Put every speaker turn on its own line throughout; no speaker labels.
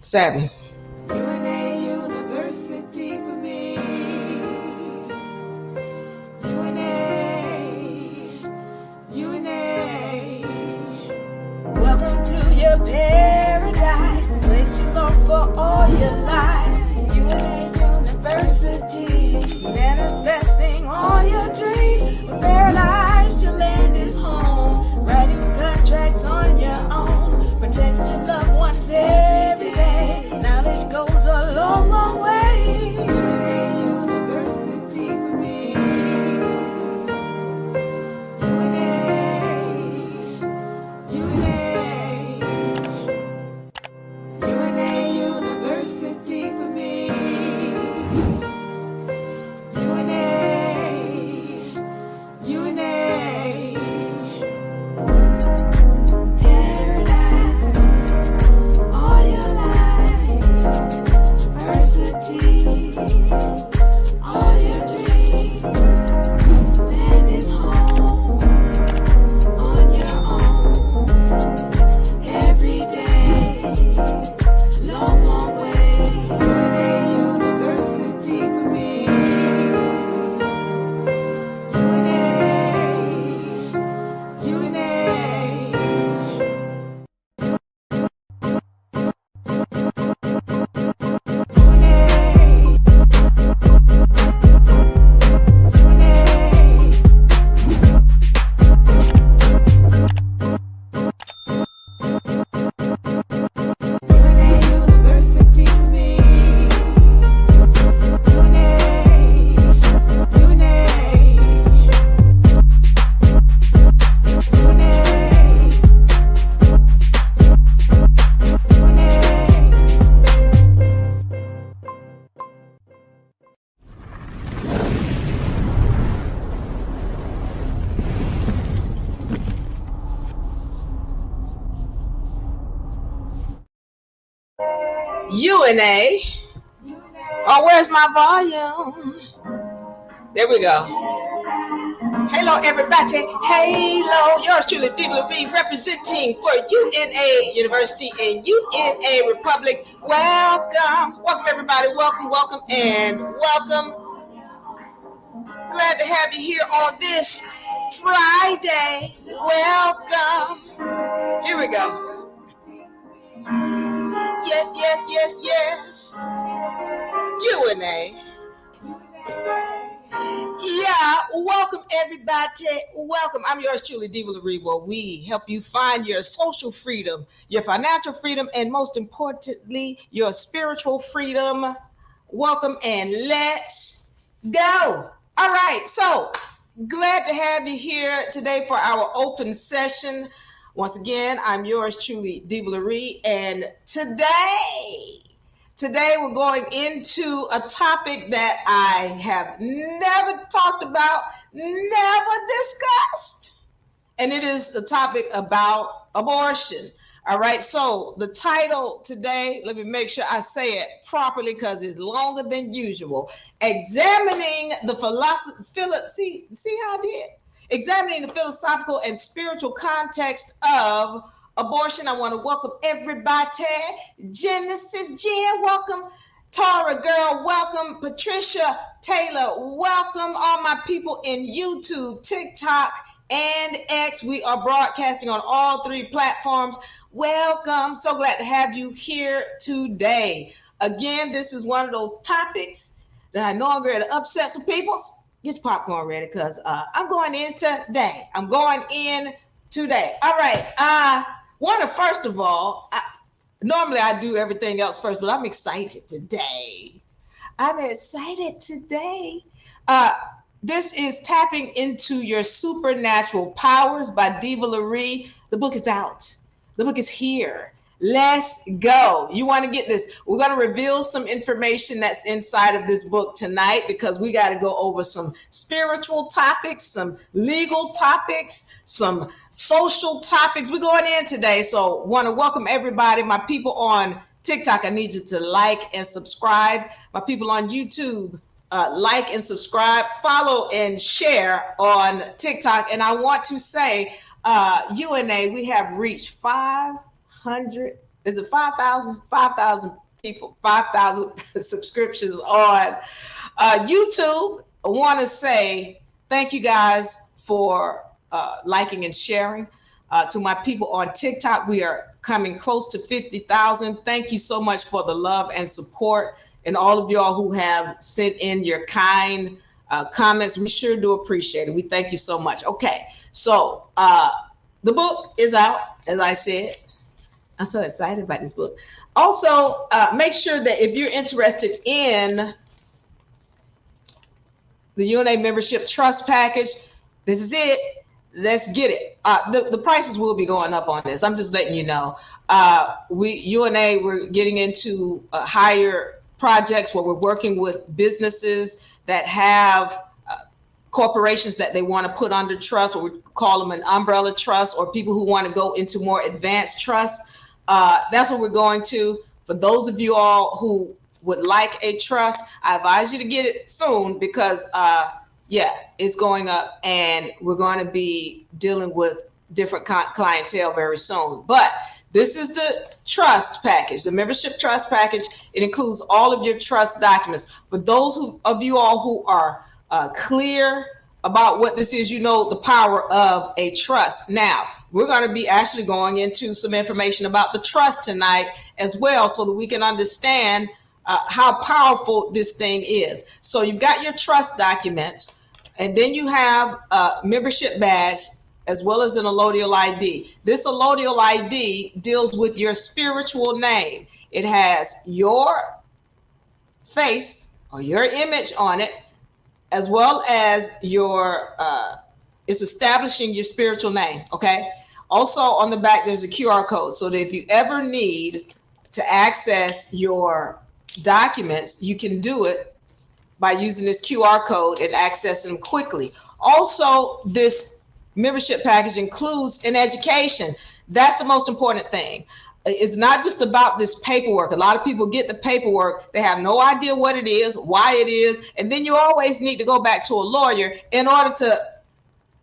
7.
University for me. UNA. Welcome to your paradise, the place you long for all your life. UNA University, manifesting all your dreams. A paradise, your land is home. Writing contracts on your own. Protect your loved ones every day. Knowledge goes a long, long way. UNA University for me. UNA University for me. UNA. Paradise, all your life. University, all your dreams. Land is home, on your own. Every day, long, long way. UNA University for me.
UNA. Oh, where's my volume? There we go. Hello, everybody. Hello, yours truly, Diva Lyri, representing for UNA University and UNARepublic. Welcome. Welcome, everybody. Welcome, welcome, and welcome. Glad to have you here on this Friday. Welcome. Here we go. Yes, yes, yes, yes. UNA. Yeah, welcome everybody. Welcome. I'm yours truly, Diva Lyri, where we help you find your social freedom, your financial freedom, and most importantly, your spiritual freedom. Welcome and let's go. All right, so glad to have you here today for our open session. Once again, I'm yours truly, Diva Lyri, and today we're going into a topic that I have never talked about, never discussed, and it is the topic about abortion. All right, so the title today, let me make sure I say it properly because it's longer than usual. Examining the philosophy, see how I did? Examining the philosophical and spiritual context of abortion. I want to welcome everybody. Genesis Jen, welcome. Tara girl, welcome. Patricia Taylor, welcome. All my people in YouTube, TikTok, and X. We are broadcasting on all 3 platforms. Welcome. So glad to have you here today. Again, this is one of those topics that I know I'm going to upset some people. Get your popcorn ready because I'm going in today. All right. First of all, normally I do everything else first, but I'm excited today. This is Tapping Into Your Supernatural Powers by Diva Lyri. The book is out. The book is here. Let's go. You want to get this. We're going to reveal some information that's inside of this book tonight because we got to go over some spiritual topics, some legal topics, some social topics. We're going in today. So want to welcome everybody. My people on TikTok, I need you to like and subscribe. My people on YouTube, like and subscribe, follow and share on TikTok. And I want to say, UNA, we have reached 500 is it 5,000? 5,000 people, 5,000 subscriptions on YouTube. I want to say thank you guys for liking and sharing. To my people on TikTok, we are coming close to 50,000. Thank you so much for the love and support, and all of y'all who have sent in your kind comments. We sure do appreciate it. We thank you so much. Okay, so the book is out, as I said. I'm so excited about this book. Also, make sure that if you're interested in the UNA membership trust package, this is it. Let's get it. The prices will be going up on this. I'm just letting you know. UNA, we're getting into higher projects where we're working with businesses that have corporations that they want to put under trust, or we call them an umbrella trust, or people who want to go into more advanced trust. That's what we're going to. For those of you all who would like a trust, I advise you to get it soon, because yeah, it's going up, and we're going to be dealing with different clientele very soon. But this is the trust package, the membership trust package. It includes all of your trust documents. For those of you all who are clear about what this is, you know the power of a trust. Now, we're going to be actually going into some information about the trust tonight as well, so that we can understand how powerful this thing is. So you've got your trust documents, and then you have a membership badge, as well as an allodial ID. This allodial ID deals with your spiritual name. It has your face or your image on it, as well as your, it's establishing your spiritual name, okay? Also on the back, there's a QR code, so that if you ever need to access your documents, you can do it by using this QR code and access them quickly. Also, this membership package includes an education. That's the most important thing. It's not just about this paperwork. A lot of people get the paperwork, they have no idea what it is, why it is, and then you always need to go back to a lawyer in order to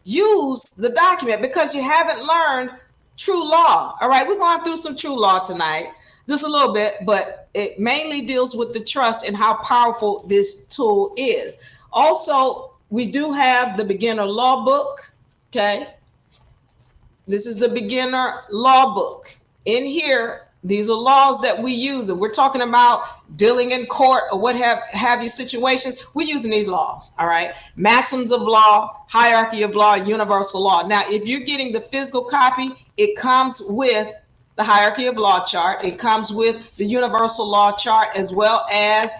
use the document, because you haven't learned true law. All right, we're going through some true law tonight, just a little bit, but it mainly deals with the trust and how powerful this tool is. Also, we do have the beginner law book. Okay, this is the beginner law book. In here, these are laws that we use, and we're talking about dealing in court or what have you situations. We're using these laws. All right, maxims of law, hierarchy of law, universal law. Now, if you're getting the physical copy, it comes with the hierarchy of law chart. It comes with the universal law chart, as well as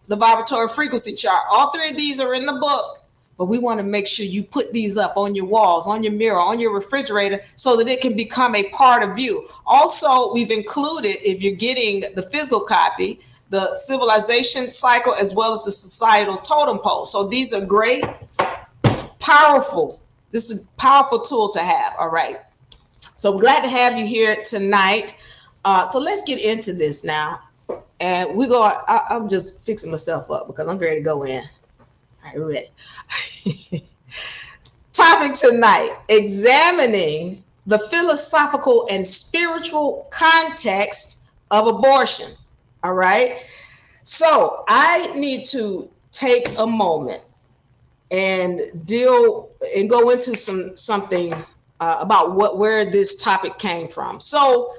the vibratory frequency chart. All three of these are in the book, but we want to make sure you put these up on your walls, on your mirror, on your refrigerator, so that it can become a part of you. Also, we've included, if you're getting the physical copy, the civilization cycle, as well as the societal totem pole. So these are great, powerful. This is a powerful tool to have. All right. So I'm glad to have you here tonight. So let's get into this now. And we're going, I'm just fixing myself up because I'm ready to go in. All right, we're ready. Topic tonight, examining the philosophical and spiritual context of abortion. All right. So I need to take a moment and go into something about where this topic came from. So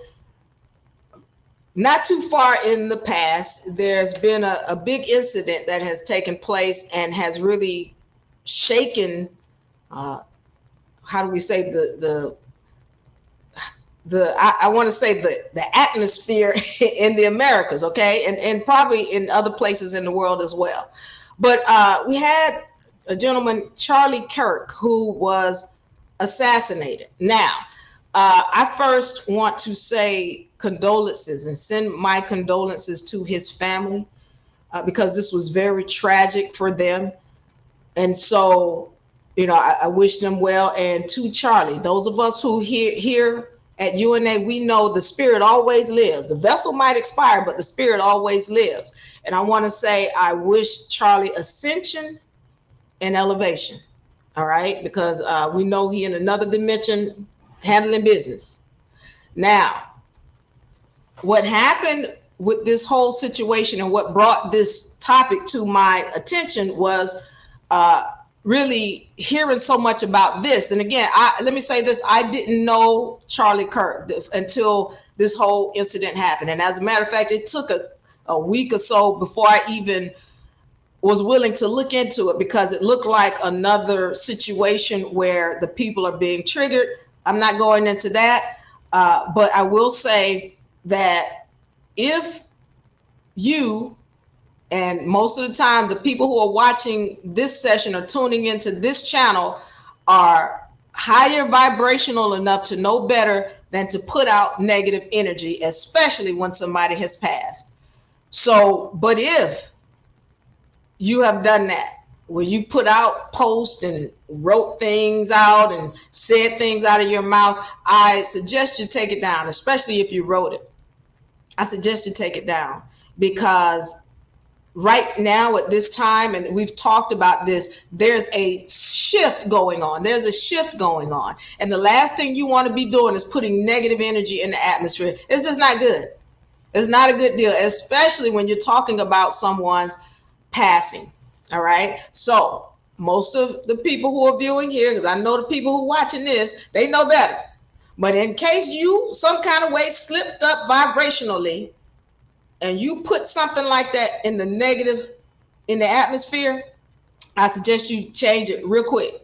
not too far in the past, there's been a big incident that has taken place and has really shaken, how do we say, I want to say the atmosphere in the Americas, okay, and probably in other places in the world as well. But we had a gentleman, Charlie Kirk, who was assassinated. Now, I first want to say condolences and send my condolences to his family, because this was very tragic for them. And so, you know, I wish them well. And to Charlie, those of us who here at UNA, we know the spirit always lives. The vessel might expire, but the spirit always lives. And I want to say I wish Charlie ascension and elevation. All right, because we know he in another dimension handling business. Now, what happened with this whole situation and what brought this topic to my attention was really hearing so much about this. And again, let me say this, I didn't know Charlie Kirk until this whole incident happened. And as a matter of fact, it took a week or so before I even was willing to look into it, because it looked like another situation where the people are being triggered. I'm not going into that, but I will say that if you, and most of the time the people who are watching this session or tuning into this channel, are higher vibrational enough to know better than to put out negative energy, especially when somebody has passed. So, but if you have done that, where you put out posts and wrote things out and said things out of your mouth, I suggest you take it down, especially if you wrote it. I suggest you take it down, because right now at this time, and we've talked about this, there's a shift going on. There's a shift going on. And the last thing you want to be doing is putting negative energy in the atmosphere. It's just not good. It's not a good deal, especially when you're talking about someone's passing. All right. So most of the people who are viewing here, because I know the people who are watching this, they know better. But in case you some kind of way slipped up vibrationally and you put something like that in the negative, in the atmosphere, I suggest you change it real quick,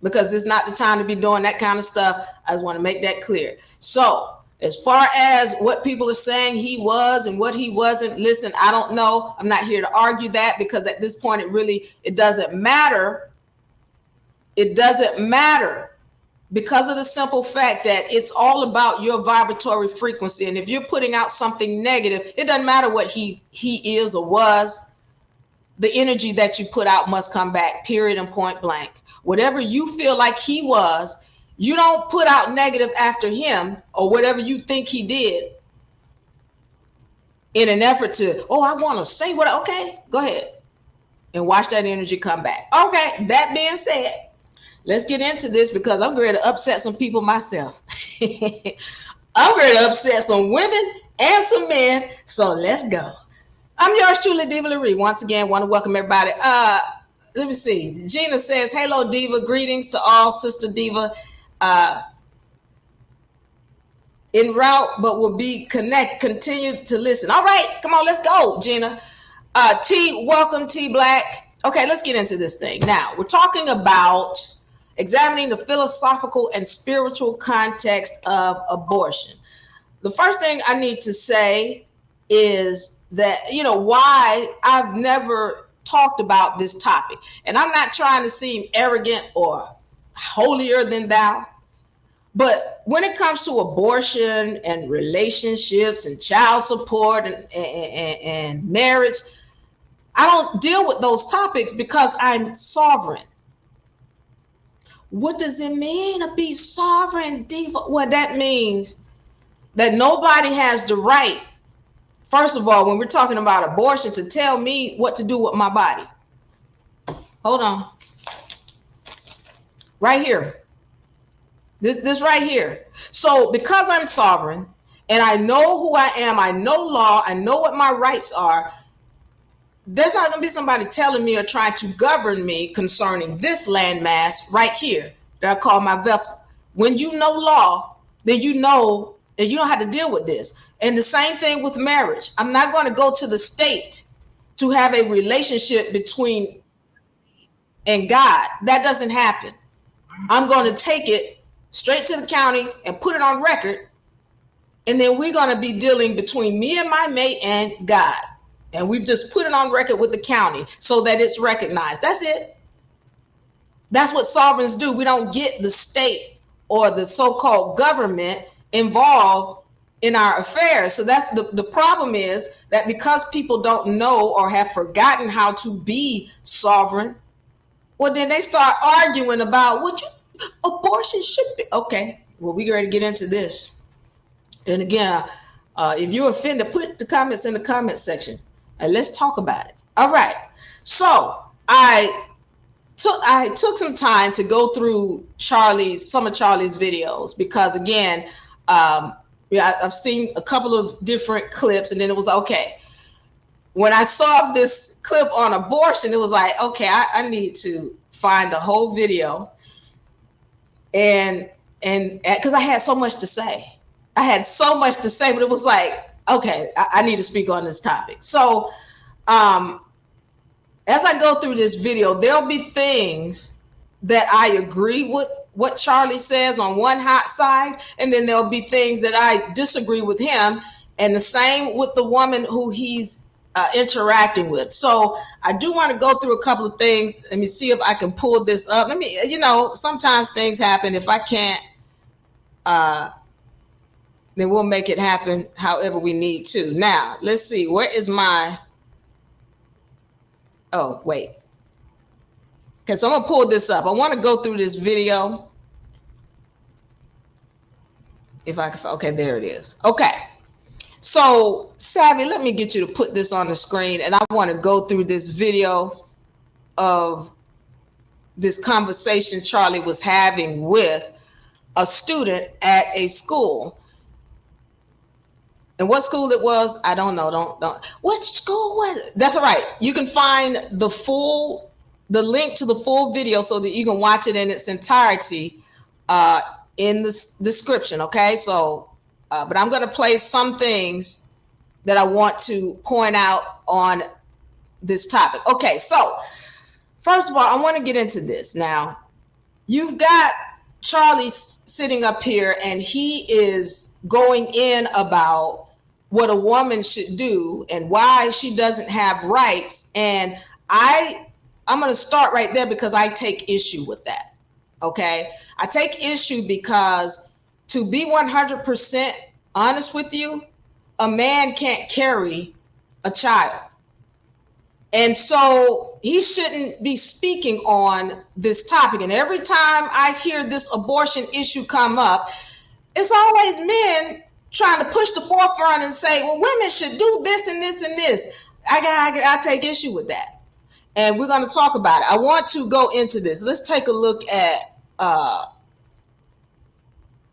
because it's not the time to be doing that kind of stuff. I just want to make that clear. So as far as what people are saying he was and what he wasn't, listen, I don't know. I'm not here to argue that, because at this point it doesn't matter. It doesn't matter, because of the simple fact that it's all about your vibratory frequency. And if you're putting out something negative, it doesn't matter what he is or was. The energy that you put out must come back, period and point blank. Whatever you feel like he was, you don't put out negative after him or whatever you think he did in an effort to, oh, I want to say what, okay, go ahead and watch that energy come back. Okay, that being said, let's get into this, because I'm ready to upset some people myself. I'm ready to upset some women and some men, so let's go. I'm yours truly, Diva Lyri. Once again, want to welcome everybody. Let me see. Gina says, hello, Diva. Greetings to all, Sister Diva. En route, but will be continue to listen. All right, come on, let's go, Gina. T, welcome, T Black. Okay, let's get into this thing. Now, we're talking about examining the philosophical and spiritual context of abortion. The first thing I need to say is that, why I've never talked about this topic. And I'm not trying to seem arrogant or holier than thou. But when it comes to abortion and relationships and child support and marriage, I don't deal with those topics because I'm sovereign. What does it mean to be sovereign, Diva? Well, that means that nobody has the right, first of all, when we're talking about abortion, to tell me what to do with my body. Hold on. Right here. This right here. So because I'm sovereign and I know who I am, I know law, I know what my rights are, there's not going to be somebody telling me or trying to govern me concerning this landmass right here that I call my vessel. When you know law, then you know that you don't have to deal with this. And the same thing with marriage. I'm not going to go to the state to have a relationship between and God. That doesn't happen. I'm going to take it straight to the county and put it on record. And then we're going to be dealing between me and my mate and God. And we've just put it on record with the county so that it's recognized. That's it. That's what sovereigns do. We don't get the state or the so-called government involved in our affairs. So that's the problem, is that because people don't know or have forgotten how to be sovereign, well, then they start arguing about what abortion should be. Okay, well, we're ready to get into this. And again, if you're offended, put the comments in the comment section and let's talk about it. All right. So I took some time to go through some of Charlie's videos, because again, Yeah, I've seen a couple of different clips, and then it was okay. When I saw this clip on abortion, it was like, okay, I need to find the whole video, and because I had so much to say. I had so much to say, but it was like, okay, I need to speak on this topic. So as I go through this video, there'll be things that I agree with what Charlie says on one hot side, and then there'll be things that I disagree with him, and the same with the woman who he's interacting with. So I do want to go through a couple of things. Let me see if I can pull this up. Let me, sometimes things happen. If I can't, then we'll make it happen however we need to. Now, let's see. Where is my... Oh, wait. Okay, so I'm going to pull this up. I want to go through this video. If I can... Okay, there it is. Okay. So, Savvy, let me get you to put this on the screen, and I want to go through this video of this conversation Charlie was having with a student at a school. And what school it was, I don't know. Don't. What school was it? That's all right. You can find the link to the full video so that you can watch it in its entirety in the description. Okay. So, but I'm going to play some things that I want to point out on this topic. Okay. So, first of all, I want to get into this. Now, you've got Charlie sitting up here, and he is going in about what a woman should do and why she doesn't have rights. And I'm going to start right there because I take issue with that. Okay. I take issue because, to be 100% honest with you, a man can't carry a child. And so he shouldn't be speaking on this topic. And every time I hear this abortion issue come up, it's always men trying to push the forefront and say, well, women should do this and this and this. I take issue with that. And we're going to talk about it. I want to go into this. Let's take a look at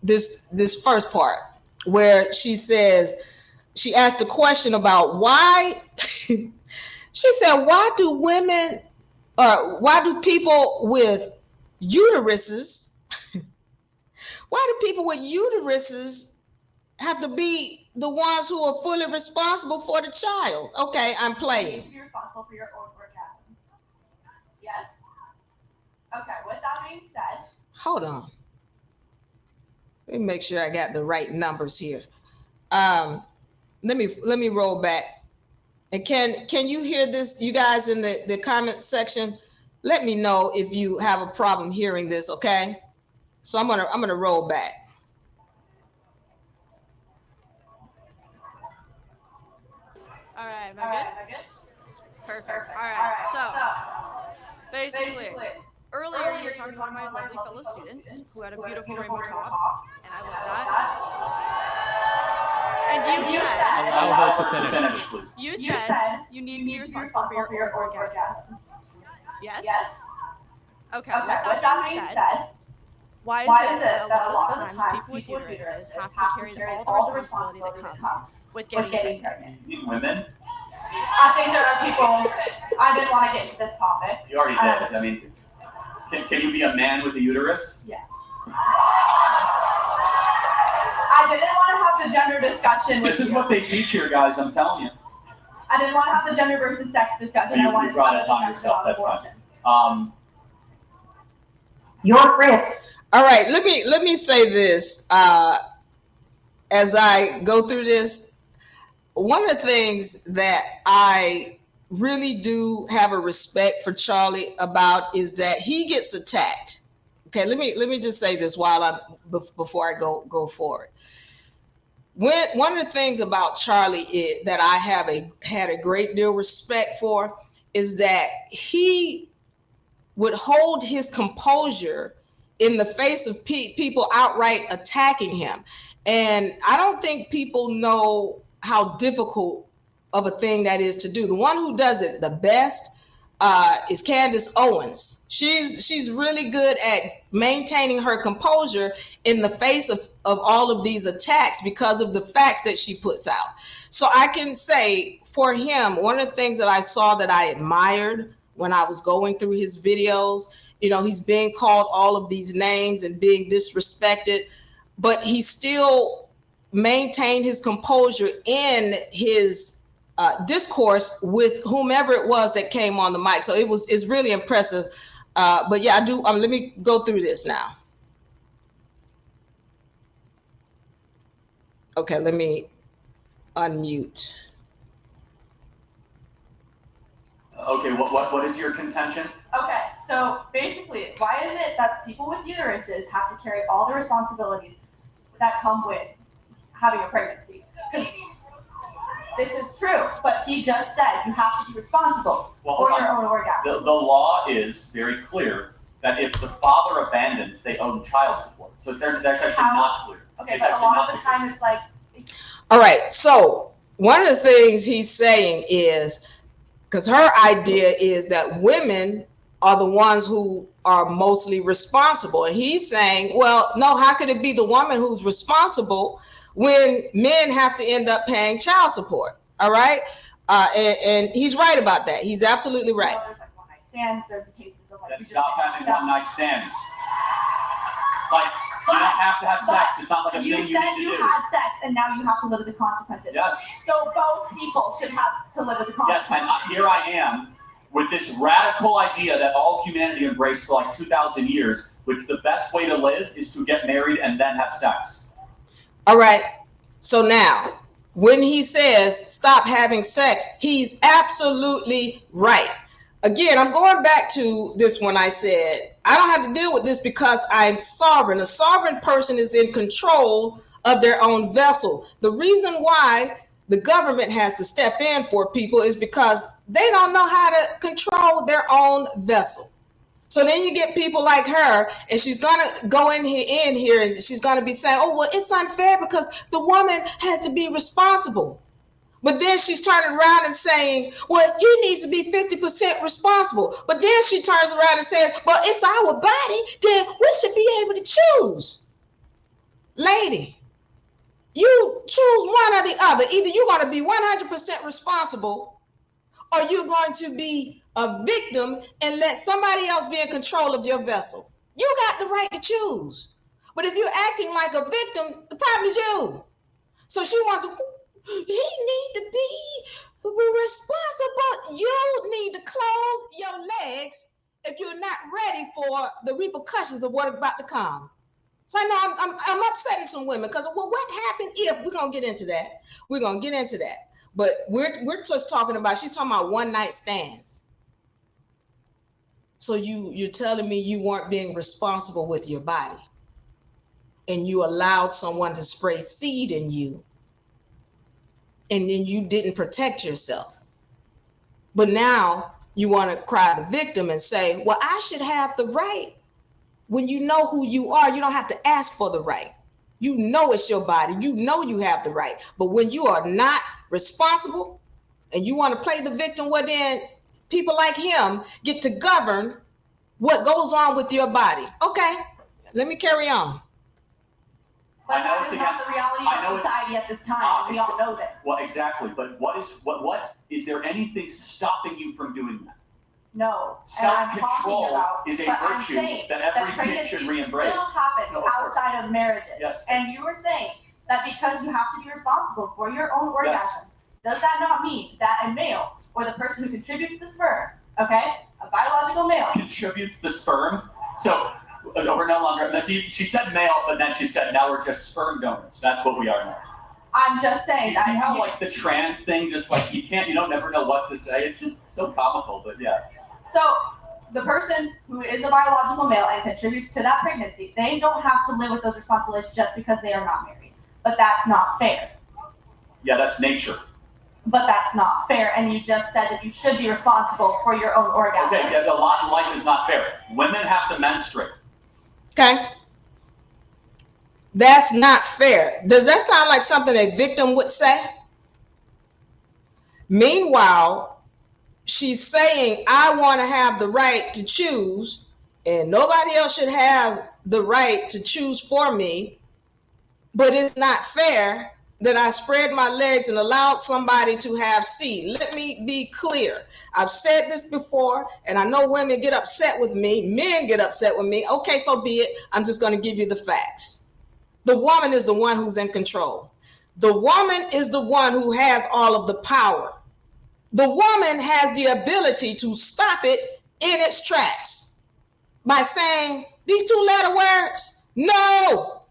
this first part where she says, she asked a question about why, she said, why do people with uteruses, why do people with uteruses have to be the ones who are fully responsible for the child? Okay, I'm playing.
You're responsible for your orgasms. Yes. Okay, with that being said.
Hold on. Let me make sure I got the right numbers here. Let me roll back. And can you hear this, you guys in the comment section? Let me know if you have a problem hearing this, okay? So I'm gonna roll back.
All right, am I good? Perfect. All right, so basically, earlier you were talking about my lovely fellow students who had a beautiful rainbow top, and I love that. And you said,
allow her to finish.
You said you need to be responsible for your orgasms. Yes? Okay, with that being said, why is it that a lot of the times people with uteruses have to carry all the responsibility that comes with getting pregnant?
Women? I think there are people, I didn't want to get into this topic.
You already did. I mean, can you be a man with a uterus?
Yes. I didn't want to have the gender discussion with you.
This is what they teach here, guys, I'm telling you.
I didn't want to have the gender versus sex discussion.
You
I wanted to
brought
have
it
a
on
discussion
yourself,
about
that's
abortion.
fine.
You're free.
All right, let me say this as I go through this. One of the things that I really do have a respect for Charlie about is that he gets attacked. Okay, let me just say this before I go forward. One of the things about Charlie is that I had a great deal of respect for is that he would hold his composure in the face of people outright attacking him. And I don't think people know how difficult of a thing that is to do. The one who does it the best is Candace Owens. She's really good at maintaining her composure in the face of all of these attacks because of the facts that she puts out. So I can say for him, one of the things that I saw that I admired when I was going through his videos, you know, he's being called all of these names and being disrespected, but he still maintained his composure in his discourse with whomever it was that came on the mic. So it's really impressive. But yeah, I do. Let me go through this now. Okay, let me unmute.
Okay, what is your contention?
Okay, so basically, why is it that people with uteruses have to carry all the responsibilities that come with having a pregnancy? Because this is true, but he just said you have to be responsible for your own orgasm.
The law is very clear that if the father abandons, they owe child support. So that's actually not clear.
Okay, but a lot of the time it's like...
All right, so one of the things he's saying is, because her idea is that women are the ones who are mostly responsible. And he's saying, well, no, how could it be the woman who's responsible when men have to end up paying child support? All right. And he's right about that. He's absolutely right.
There's like one night stands. There's cases of like...
Then stop having one night stands. Like, you don't have to have sex. It's not like a thing you need to do.
You said you had sex, and now you have to live with the consequences.
Yes.
So both people should have to live with the consequences.
Yes, and here I am with this radical idea that all humanity embraced for like 2,000 years, which the best way to live is to get married and then have sex.
All right. So now, when he says stop having sex, he's absolutely right. Again, I'm going back to this when I said, I don't have to deal with this because I'm sovereign. A sovereign person is in control of their own vessel. The reason why the government has to step in for people is because they don't know how to control their own vessel. So then you get people like her, and she's going to go in here and she's going to be saying, oh, well, it's unfair because the woman has to be responsible. But then she's turning around and saying, well, he needs to be 50% responsible. But then she turns around and says, well, it's our body, then we should be able to choose. Lady, you choose one or the other. Either you're going to be 100% responsible or you're going to be a victim and let somebody else be in control of your vessel. You got the right to choose. But if you're acting like a victim, the problem is you. So she wants to... He need to be responsible. You need to close your legs if you're not ready for the repercussions of what's about to come. So I know I'm upsetting some women because, well, what happened if... We're gonna get into that. We're gonna get into that. But we're just talking about... She's talking about one night stands. So you're telling me you weren't being responsible with your body, and you allowed someone to spray seed in you, and then you didn't protect yourself. But now you want to cry the victim and say, well, I should have the right. When you know who you are, you don't have to ask for the right. You know it's your body. You know you have the right. But when you are not responsible and you want to play the victim, well, then people like him get to govern what goes on with your body. Okay, let me carry on.
But that is not the reality of society at this time. We all know this.
Well, exactly. But what is there anything stopping you from doing that?
No.
Self-control is a virtue that every kid should re-embrace.
Still happens outside of marriages.
Yes.
And you were saying that because you have to be responsible for your own orgasms, yes. Does that not mean that a male or the person who contributes the sperm, okay, a biological male,
contributes the sperm? So we're no longer. She said male, but then she said now we're just sperm donors. That's what we are now.
I'm just saying.
You see how like the trans thing, just like you don't never know what to say. It's just so comical, but yeah.
So the person who is a biological male and contributes to that pregnancy, they don't have to live with those responsibilities just because they are not married. But that's not fair.
Yeah, that's nature.
But that's not fair, and you just said that you should be responsible for your own orgasm.
Okay, yeah, a lot in life is not fair. Women have to menstruate.
Okay. That's not fair. Does that sound like something a victim would say? Meanwhile, she's saying, I want to have the right to choose, and nobody else should have the right to choose for me, but it's not fair that I spread my legs and allowed somebody to have seed. Let me be clear. I've said this before, and I know women get upset with me, men get upset with me. Okay, so be it. I'm just going to give you the facts. The woman is the one who's in control. The woman is the one who has all of the power. The woman has the ability to stop it in its tracks by saying these two letter words, no,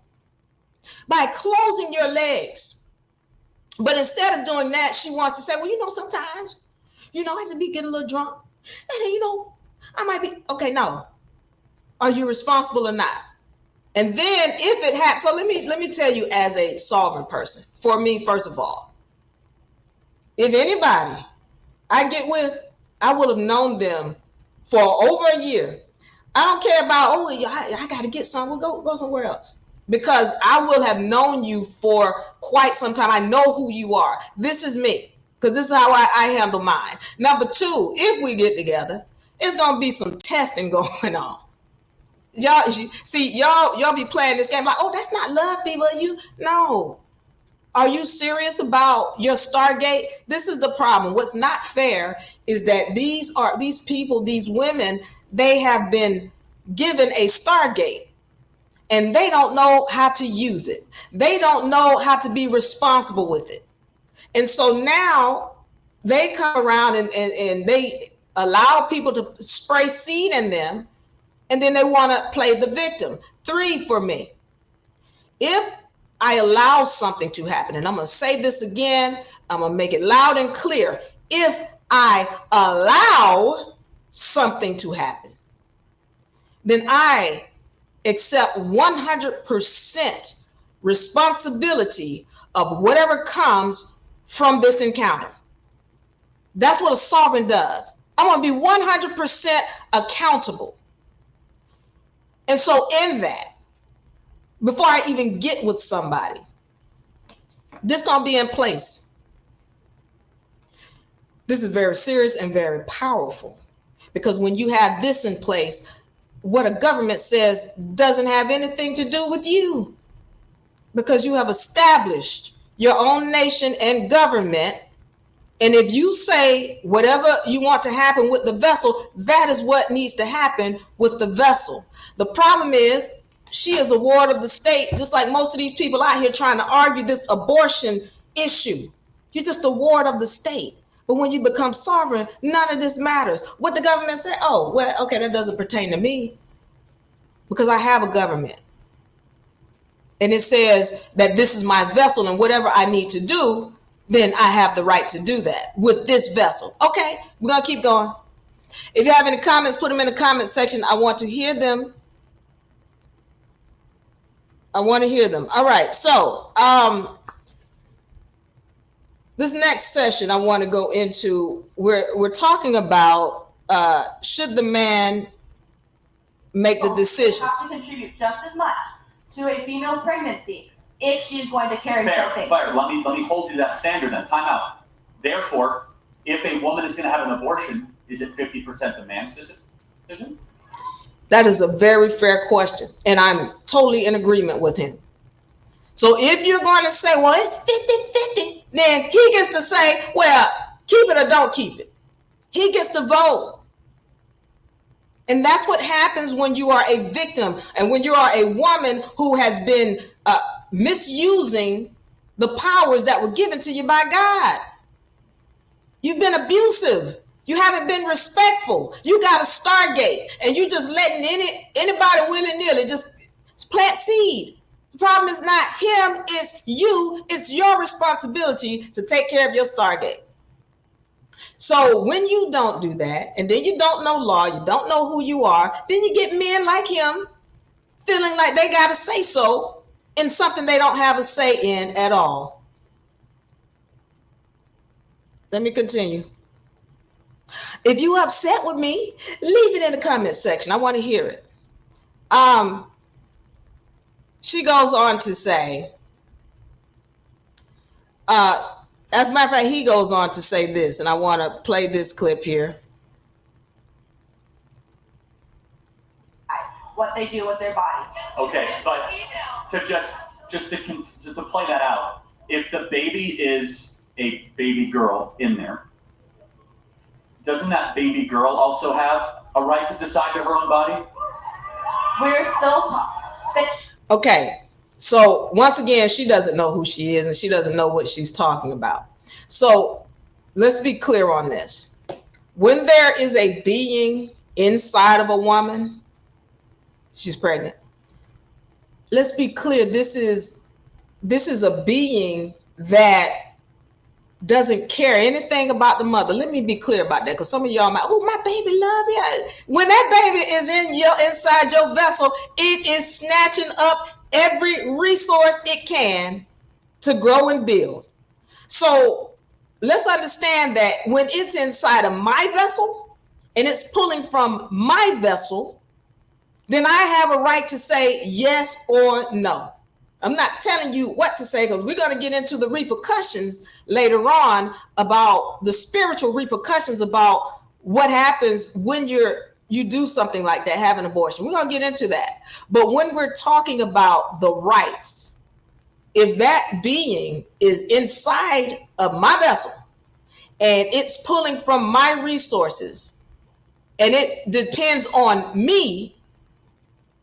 by closing your legs. But instead of doing that, she wants to say, well, sometimes, I have to get a little drunk. And then, I might be, okay, no. Are you responsible or not? And then if it happens, so let me tell you as a sovereign person, for me, first of all, if anybody I get with, I will have known them for over a year. I don't care about, I got to get some. We'll go somewhere else. Because I will have known you for quite some time. I know who you are. This is me. Because this is how I handle mine. Number two, if we get together, it's going to be some testing going on. Y'all see, y'all be playing this game like, oh, that's not love, Diva. No. Are you serious about your Stargate? This is the problem. What's not fair is that these people, these women, they have been given a Stargate and they don't know how to use it. They don't know how to be responsible with it. And so now they come around and they allow people to spray seed in them, and then they want to play the victim. 3 for me. If I allow something to happen, and I'm going to say this again, I'm going to make it loud and clear. If I allow something to happen, then I accept 100% responsibility of whatever comes from this encounter. That's what a sovereign does. I want to be 100% accountable. And so in that, before I even get with somebody, this is going to be in place. This is very serious and very powerful, because when you have this in place, what a government says doesn't have anything to do with you, because you have established your own nation and government. And if you say whatever you want to happen with the vessel, that is what needs to happen with the vessel. The problem is, she is a ward of the state, just like most of these people out here trying to argue this abortion issue. You're just a ward of the state. But when you become sovereign, none of this matters. What the government said, oh, well, okay, that doesn't pertain to me because I have a government. And it says that this is my vessel, and whatever I need to do, then I have the right to do that with this vessel. Okay, we're going to keep going. If you have any comments, put them in the comment section. I want to hear them. I want to hear them. All right, so this next session I want to go into, we're talking about should the man make the decision?
You have to contribute just as much to a female's pregnancy if she's going to carry something.
Fair. Let me hold you to that standard then. Time out. Therefore, if a woman is going to have an abortion, is it 50% the man's decision?
That is a very fair question, and I'm totally in agreement with him. So if you're going to say, well, it's 50-50, then he gets to say, well, keep it or don't keep it. He gets to vote. And that's what happens when you are a victim and when you are a woman who has been misusing the powers that were given to you by God. You've been abusive. You haven't been respectful. You got a Stargate, and you just letting anybody willy-nilly just plant seed. The problem is not him, it's you. It's your responsibility to take care of your Stargate. So when you don't do that, and then you don't know law, you don't know who you are, then you get men like him feeling like they got to say so in something they don't have a say in at all. Let me continue. If you upset with me, leave it in the comment section. I want to hear it. She goes on to say, As a matter of fact, he goes on to say this, and I want to play this clip here.
What they do with their body.
Okay, but to just to play that out, if the baby is a baby girl in there, doesn't that baby girl also have a right to decide her own body?
We're still talking.
Okay, so once again, she doesn't know who she is, and she doesn't know what she's talking about. So let's be clear on this. When there is a being inside of a woman, she's pregnant. Let's be clear. This is a being that doesn't care anything about the mother. Let me be clear about that, because some of y'all might, oh, my baby love you. When that baby is inside your vessel, it is snatching up every resource it can to grow and build. So let's understand that when it's inside of my vessel and it's pulling from my vessel, then I have a right to say yes or no. I'm not telling you what to say, because we're going to get into the repercussions later on about the spiritual repercussions about what happens when you do something like that, have an abortion. We're going to get into that. But when we're talking about the rights, if that being is inside of my vessel and it's pulling from my resources and it depends on me,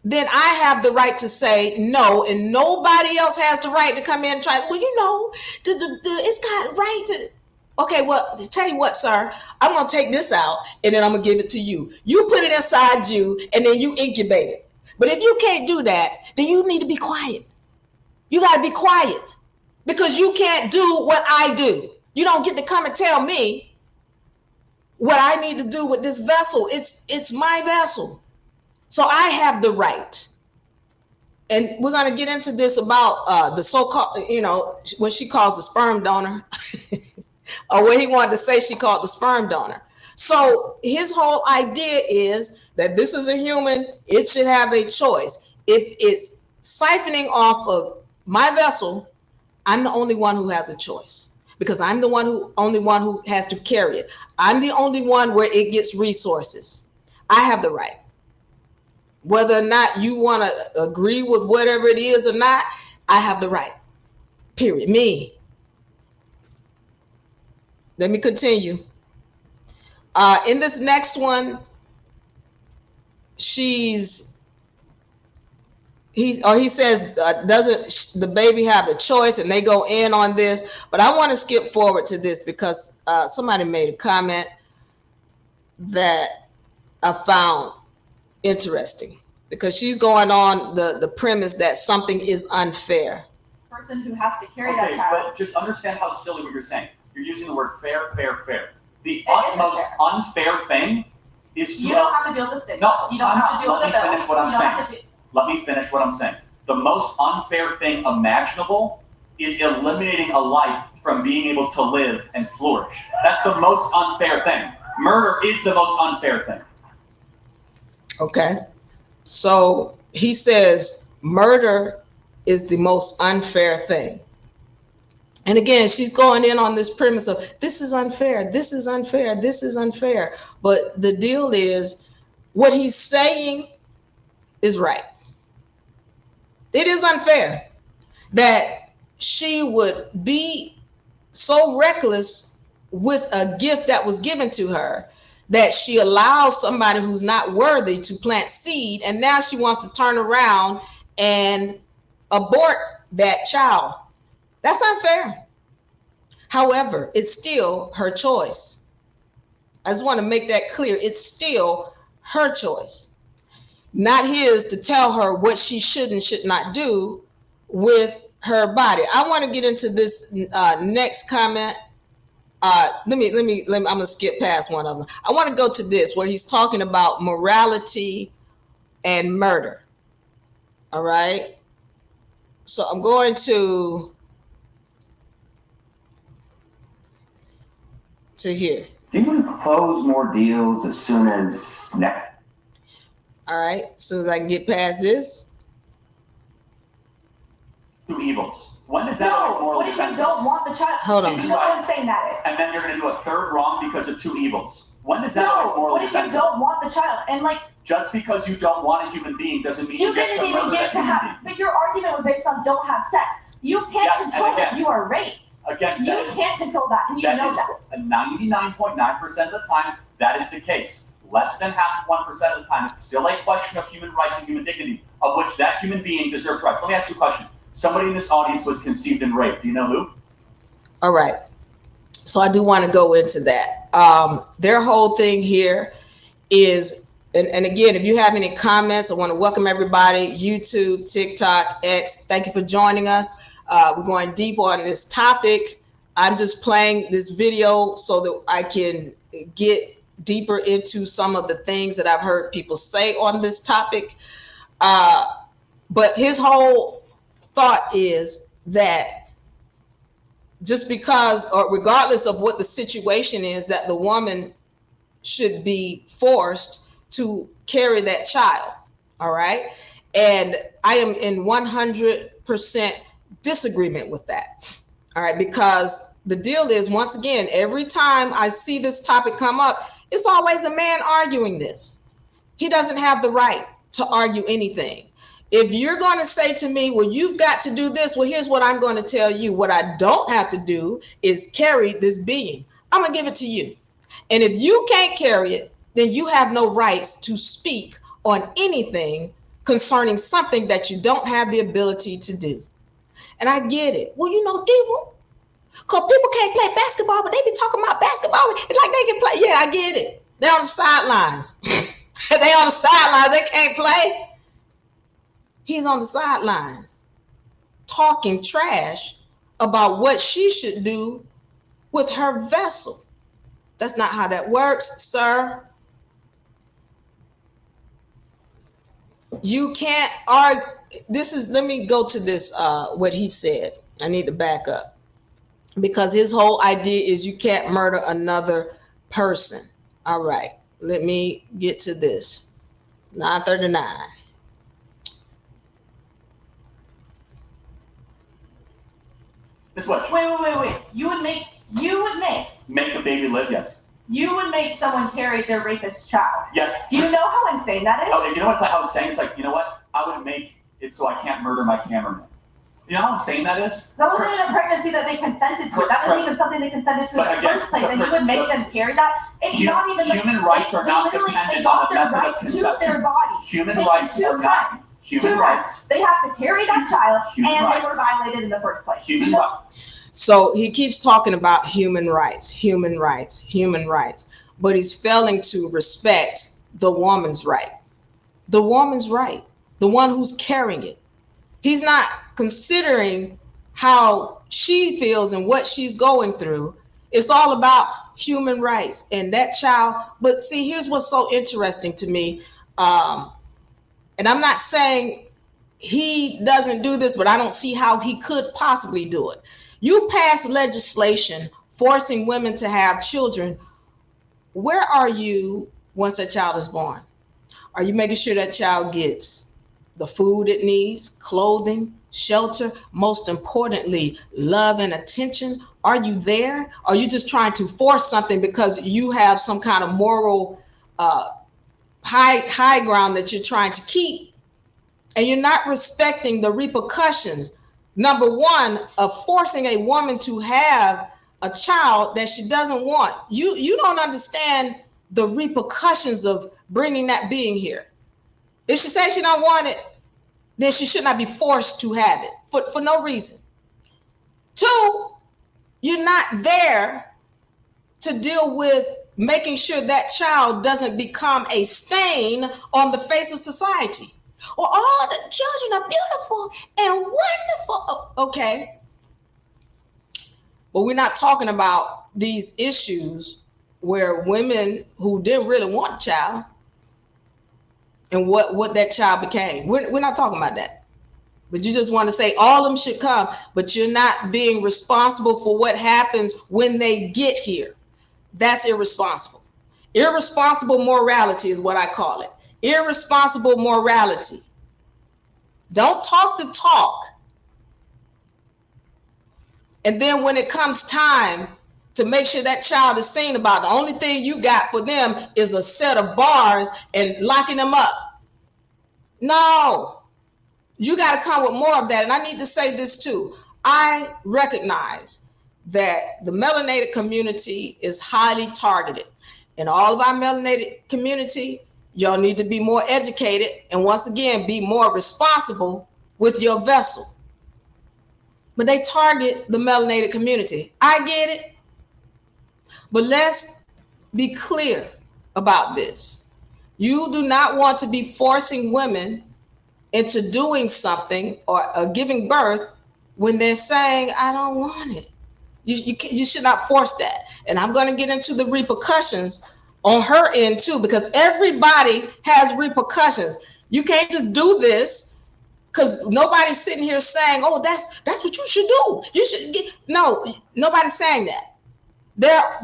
then I have the right to say no, and nobody else has the right to come in and try. Well, you know, it's got right to. Okay, well, tell you what, sir, I'm gonna take this out and then I'm gonna give it to you. You put it inside you and then you incubate it. But if you can't do that, then you need to be quiet. You gotta be quiet, because you can't do what I do. You don't get to come and tell me what I need to do with this vessel. It's my vessel. So I have the right. And we're going to get into this about the so-called, you know, what she calls the sperm donor, or what he wanted to say she called the sperm donor. So his whole idea is that this is a human, it should have a choice. If it's siphoning off of my vessel, I'm the only one who has a choice, because I'm the only one who has to carry it. I'm the only one where it gets resources. I have the right. Whether or not you want to agree with whatever it is or not, I have the right. Period. Me. Let me continue. In this next one, he says, doesn't the baby have a choice? And they go in on this, but I want to skip forward to this because somebody made a comment that I found interesting, because she's going on the premise that something is unfair.
Person who has to carry that child.
But just understand how silly what you're saying. You're using the word fair, fair, fair. The utmost unfair thing is to...
You don't have to deal with the stigma.
No,
you don't have to deal with the bill.
Let me finish what I'm saying. Let me finish what I'm saying. The most unfair thing imaginable is eliminating a life from being able to live and flourish. That's the most unfair thing. Murder is the most unfair thing.
Okay, so he says murder is the most unfair thing. And again, she's going in on this premise of this is unfair, this is unfair, this is unfair. But the deal is, what he's saying is right. It is unfair that she would be so reckless with a gift that was given to her that she allows somebody who's not worthy to plant seed, and now she wants to turn around and abort that child. That's unfair. However, it's still her choice. I just want to make that clear. It's still her choice, not his to tell her what she should and should not do with her body. I want to get into this next comment. Let me, I'm gonna skip past one of them. I want to go to this where he's talking about morality and murder. All right. So I'm going to here.
Do you want to close more deals as soon as next?
All right. As soon as I can get past this.
two evils. When is that always
No,
morally
what if you
defensible?
don't want the child?
Hold on.
Do you know how insane that is?
And then you're going to do a third wrong because of two evils. When is that
No,
always
what
morally
if you
defensible?
don't want the child? And like,
Just because you don't want a human being doesn't mean
you
you get
didn't
to
even
murder
get
that
to
human
have,
being.
but your argument was based on don't have sex. You can't
Yes, and
control
again-
if you are raped.
Again,
You can't control that, and you
that
know
is
that.
99.9% of the time, that is the case. Less than 0.5% of the time, it's still a question of human rights and human dignity, of which that human being deserves rights. Let me ask you a question. Somebody in this audience was conceived and raped. Do you know who?
All right. So I do want to go into that. Their whole thing here is, and again, if you have any comments, I want to welcome everybody, YouTube, TikTok, X. Thank you for joining us. We're going deep on this topic. I'm just playing this video so that I can get deeper into some of the things that I've heard people say on this topic. But his whole thought is that just because, or regardless of what the situation is, that the woman should be forced to carry that child. All right. And I am in 100% disagreement with that. All right. Because the deal is, once again, every time I see this topic come up, it's always a man arguing this. He doesn't have the right to argue anything. If you're going to say to me, well, you've got to do this, well, here's what I'm going to tell you. What I don't have to do is carry this being. I'm going to give it to you. And if you can't carry it, then you have no rights to speak on anything concerning something that you don't have the ability to do. And I get it. Well, you know, Diva, because people can't play basketball, but they be talking about basketball. It's like they can play. Yeah, I get it. They're on the sidelines. They on the sidelines. They can't play. He's on the sidelines talking trash about what she should do with her vessel. That's not how that works, sir. You can't argue. Let me go to this, what he said. I need to back up. Because his whole idea is you can't murder another person. All right, let me get to this. 939.
This what?
Wait. You would make
Make the baby live, yes.
You would make someone carry their rapist child.
Yes.
Do you know how insane that is?
Oh, you know what I was saying? It's like, you know what? I would make it so I can't murder my cameraman. You know how insane that is?
That wasn't even a pregnancy that they consented to. That wasn't even something they consented to in the first place. And you would make them carry that? It's not even
human rights are not dependent on the method of conception.
Their body.
Human rights are not. Human rights.
They have to carry that child,
Human
and
rights.
they were violated in the first place.
Human rights.
So he keeps talking about human rights, human rights, human rights, but he's failing to respect the woman's right. The woman's right, the one who's carrying it. He's not considering how she feels and what she's going through. It's all about human rights and that child. But see, here's what's so interesting to me. And I'm not saying he doesn't do this, but I don't see how he could possibly do it. You pass legislation forcing women to have children. Where are you once that child is born? Are you making sure that child gets the food it needs, clothing, shelter, most importantly, love and attention? Are you there? Are you just trying to force something because you have some kind of moral high ground that you're trying to keep, and you're not respecting the repercussions? Number one, of forcing a woman to have a child that she doesn't want. You don't understand the repercussions of bringing that being here. If she says she don't want it, then she should not be forced to have it for no reason. Two, you're not there to deal with making sure that child doesn't become a stain on the face of society. Well, all the children are beautiful and wonderful. Okay. But we're not talking about these issues where women who didn't really want a child and what that child became. We're not talking about that. But you just want to say all of them should come, but you're not being responsible for what happens when they get here. That's irresponsible. Irresponsible morality is what I call it. Irresponsible morality. Don't talk the talk And then when it comes time to make sure that child is seen about, the only thing you got for them is a set of bars and locking them up. No, you got to come with more of that. And I need to say this too. I recognize that the melanated community is highly targeted. And all of our melanated community, y'all need to be more educated and once again, be more responsible with your vessel. But they target the melanated community. I get it. But let's be clear about this. You do not want to be forcing women into doing something or giving birth when they're saying, I don't want it. You should not force that. And I'm going to get into the repercussions on her end too, because everybody has repercussions. You can't just do this because nobody's sitting here saying, oh, that's what you should do. You should get, no, nobody's saying that.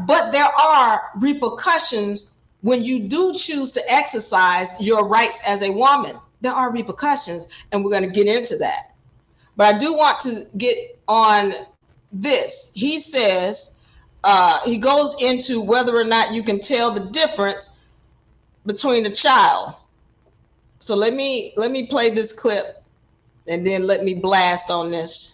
But there are repercussions when you do choose to exercise your rights as a woman. There are repercussions, and we're going to get into that. But I do want to get on this. He says, he goes into whether or not you can tell the difference between a child. So let me play this clip, and then let me blast on this.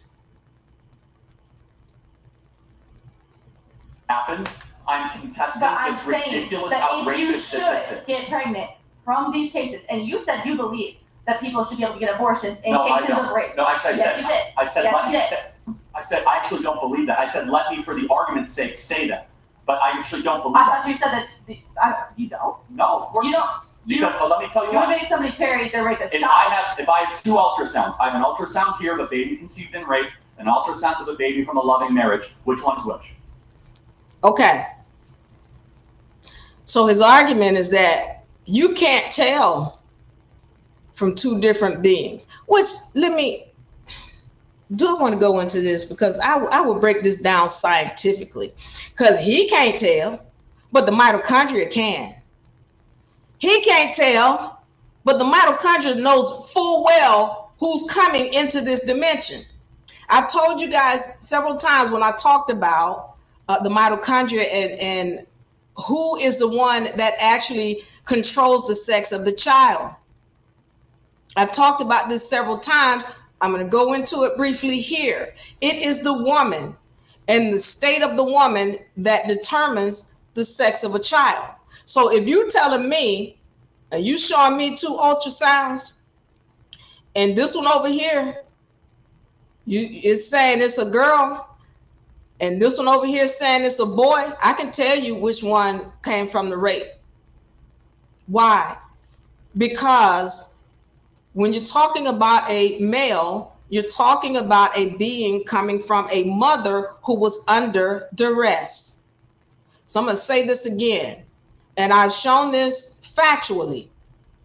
Happens. I'm contesting this ridiculous,
that
outrageous
if you should get pregnant from these cases, and you said you believe that people should be able to get abortions in cases of rape.
No, actually,
yes, you did.
I said I actually don't believe that. I said let me, for the argument's sake, say that. But I actually don't believe
that. I thought you said that you don't.
No, of course not. Because let me tell you
what. You would make somebody carry their rapist child.
If I have two ultrasounds, I have an ultrasound here of a baby conceived in rape, an ultrasound of a baby from a loving marriage. Which one's which?
Okay. So his argument is that you can't tell from two different beings, which I want to go into this because I will break this down scientifically, because he can't tell, but the mitochondria can. He can't tell, but the mitochondria knows full well who's coming into this dimension. I've told you guys several times when I talked about the mitochondria and who is the one that actually controls the sex of the child. I've talked about this several times. I'm going to go into it briefly here. It is the woman and the state of the woman that determines the sex of a child. So if you're telling me, and you showing me two ultrasounds, and this one over here, it's saying it's a girl, and this one over here saying it's a boy, I can tell you which one came from the rape. Why? Because when you're talking about a male, you're talking about a being coming from a mother who was under duress. So I'm going to say this again, and I've shown this factually.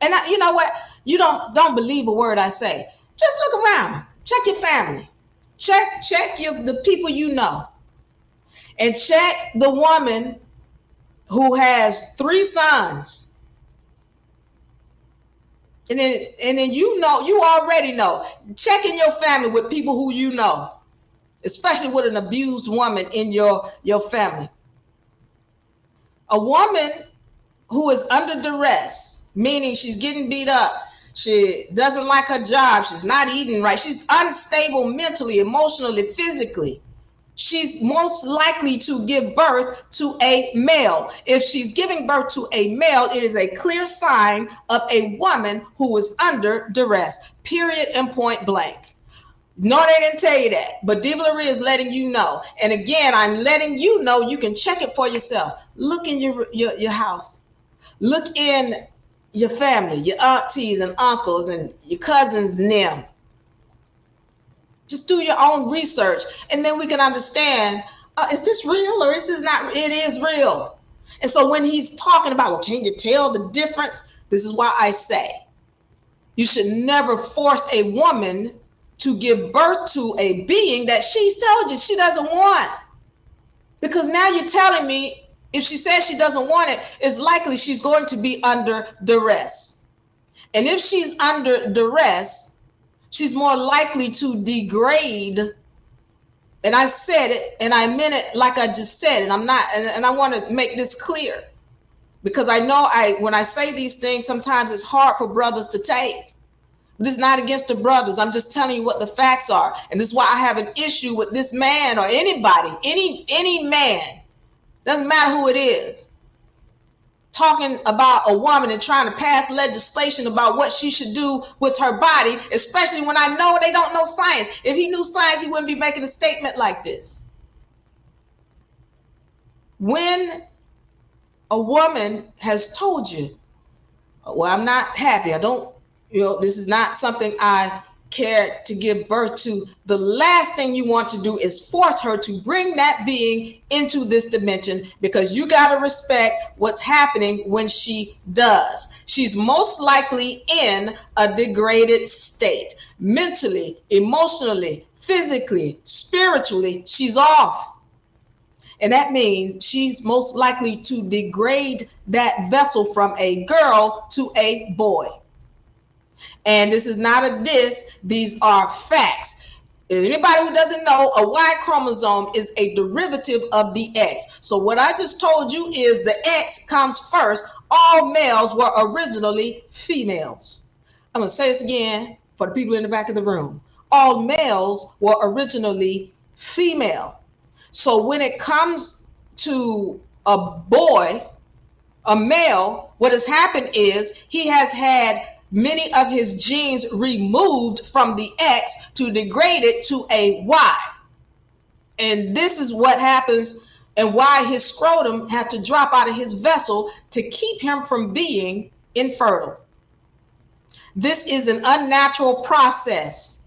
And you know what? You don't believe a word I say. Just look around. Check your family. Check the people you know. And check the woman who has 3 sons. And then you already know. Check in your family with people who you know, especially with an abused woman in your family. A woman who is under duress, meaning she's getting beat up, she doesn't like her job, she's not eating right, she's unstable mentally, emotionally, physically. She's most likely to give birth to a male. If she's giving birth to a male, it is a clear sign of a woman who is under duress, period and point blank. No, they didn't tell you that, but Diva Lyri is letting you know. And again, I'm letting you know you can check it for yourself. Look in your house. Look in your family, your aunties and uncles and your cousins and them. Just do your own research, and then we can understand, is this real or is this not? It is real. And so when he's talking about, well, can you tell the difference? This is why I say you should never force a woman to give birth to a being that she's told you she doesn't want. Because now you're telling me if she says she doesn't want it, it's likely she's going to be under duress. And if she's under duress, she's more likely to degrade And I said it, and I meant it like I just said it. I'm not, and I want to make this clear, because I know when I say these things, sometimes it's hard for brothers to take. This is not against the brothers. I'm just telling you what the facts are. And this is why I have an issue with this man or anybody, any man, doesn't matter who it is, talking about a woman and trying to pass legislation about what she should do with her body, especially when I know they don't know science. If he knew science, he wouldn't be making a statement like this. When a woman has told you, well, I'm not happy, I don't, this is not something I care to give birth to, the last thing you want to do is force her to bring that being into this dimension, because you got to respect what's happening when she does. She's most likely in a degraded state. Mentally, emotionally, physically, spiritually, she's off. And that means she's most likely to degrade that vessel from a girl to a boy. And this is not a diss, these are facts. Anybody who doesn't know, a Y chromosome is a derivative of the X. So what I just told you is the X comes first. All males were originally females. I'm going to say this again for the people in the back of the room. All males were originally female. So when it comes to a boy, a male, what has happened is he has had many of his genes removed from the X to degrade it to a Y. And this is what happens, and why his scrotum had to drop out of his vessel to keep him from being infertile. This is an unnatural process.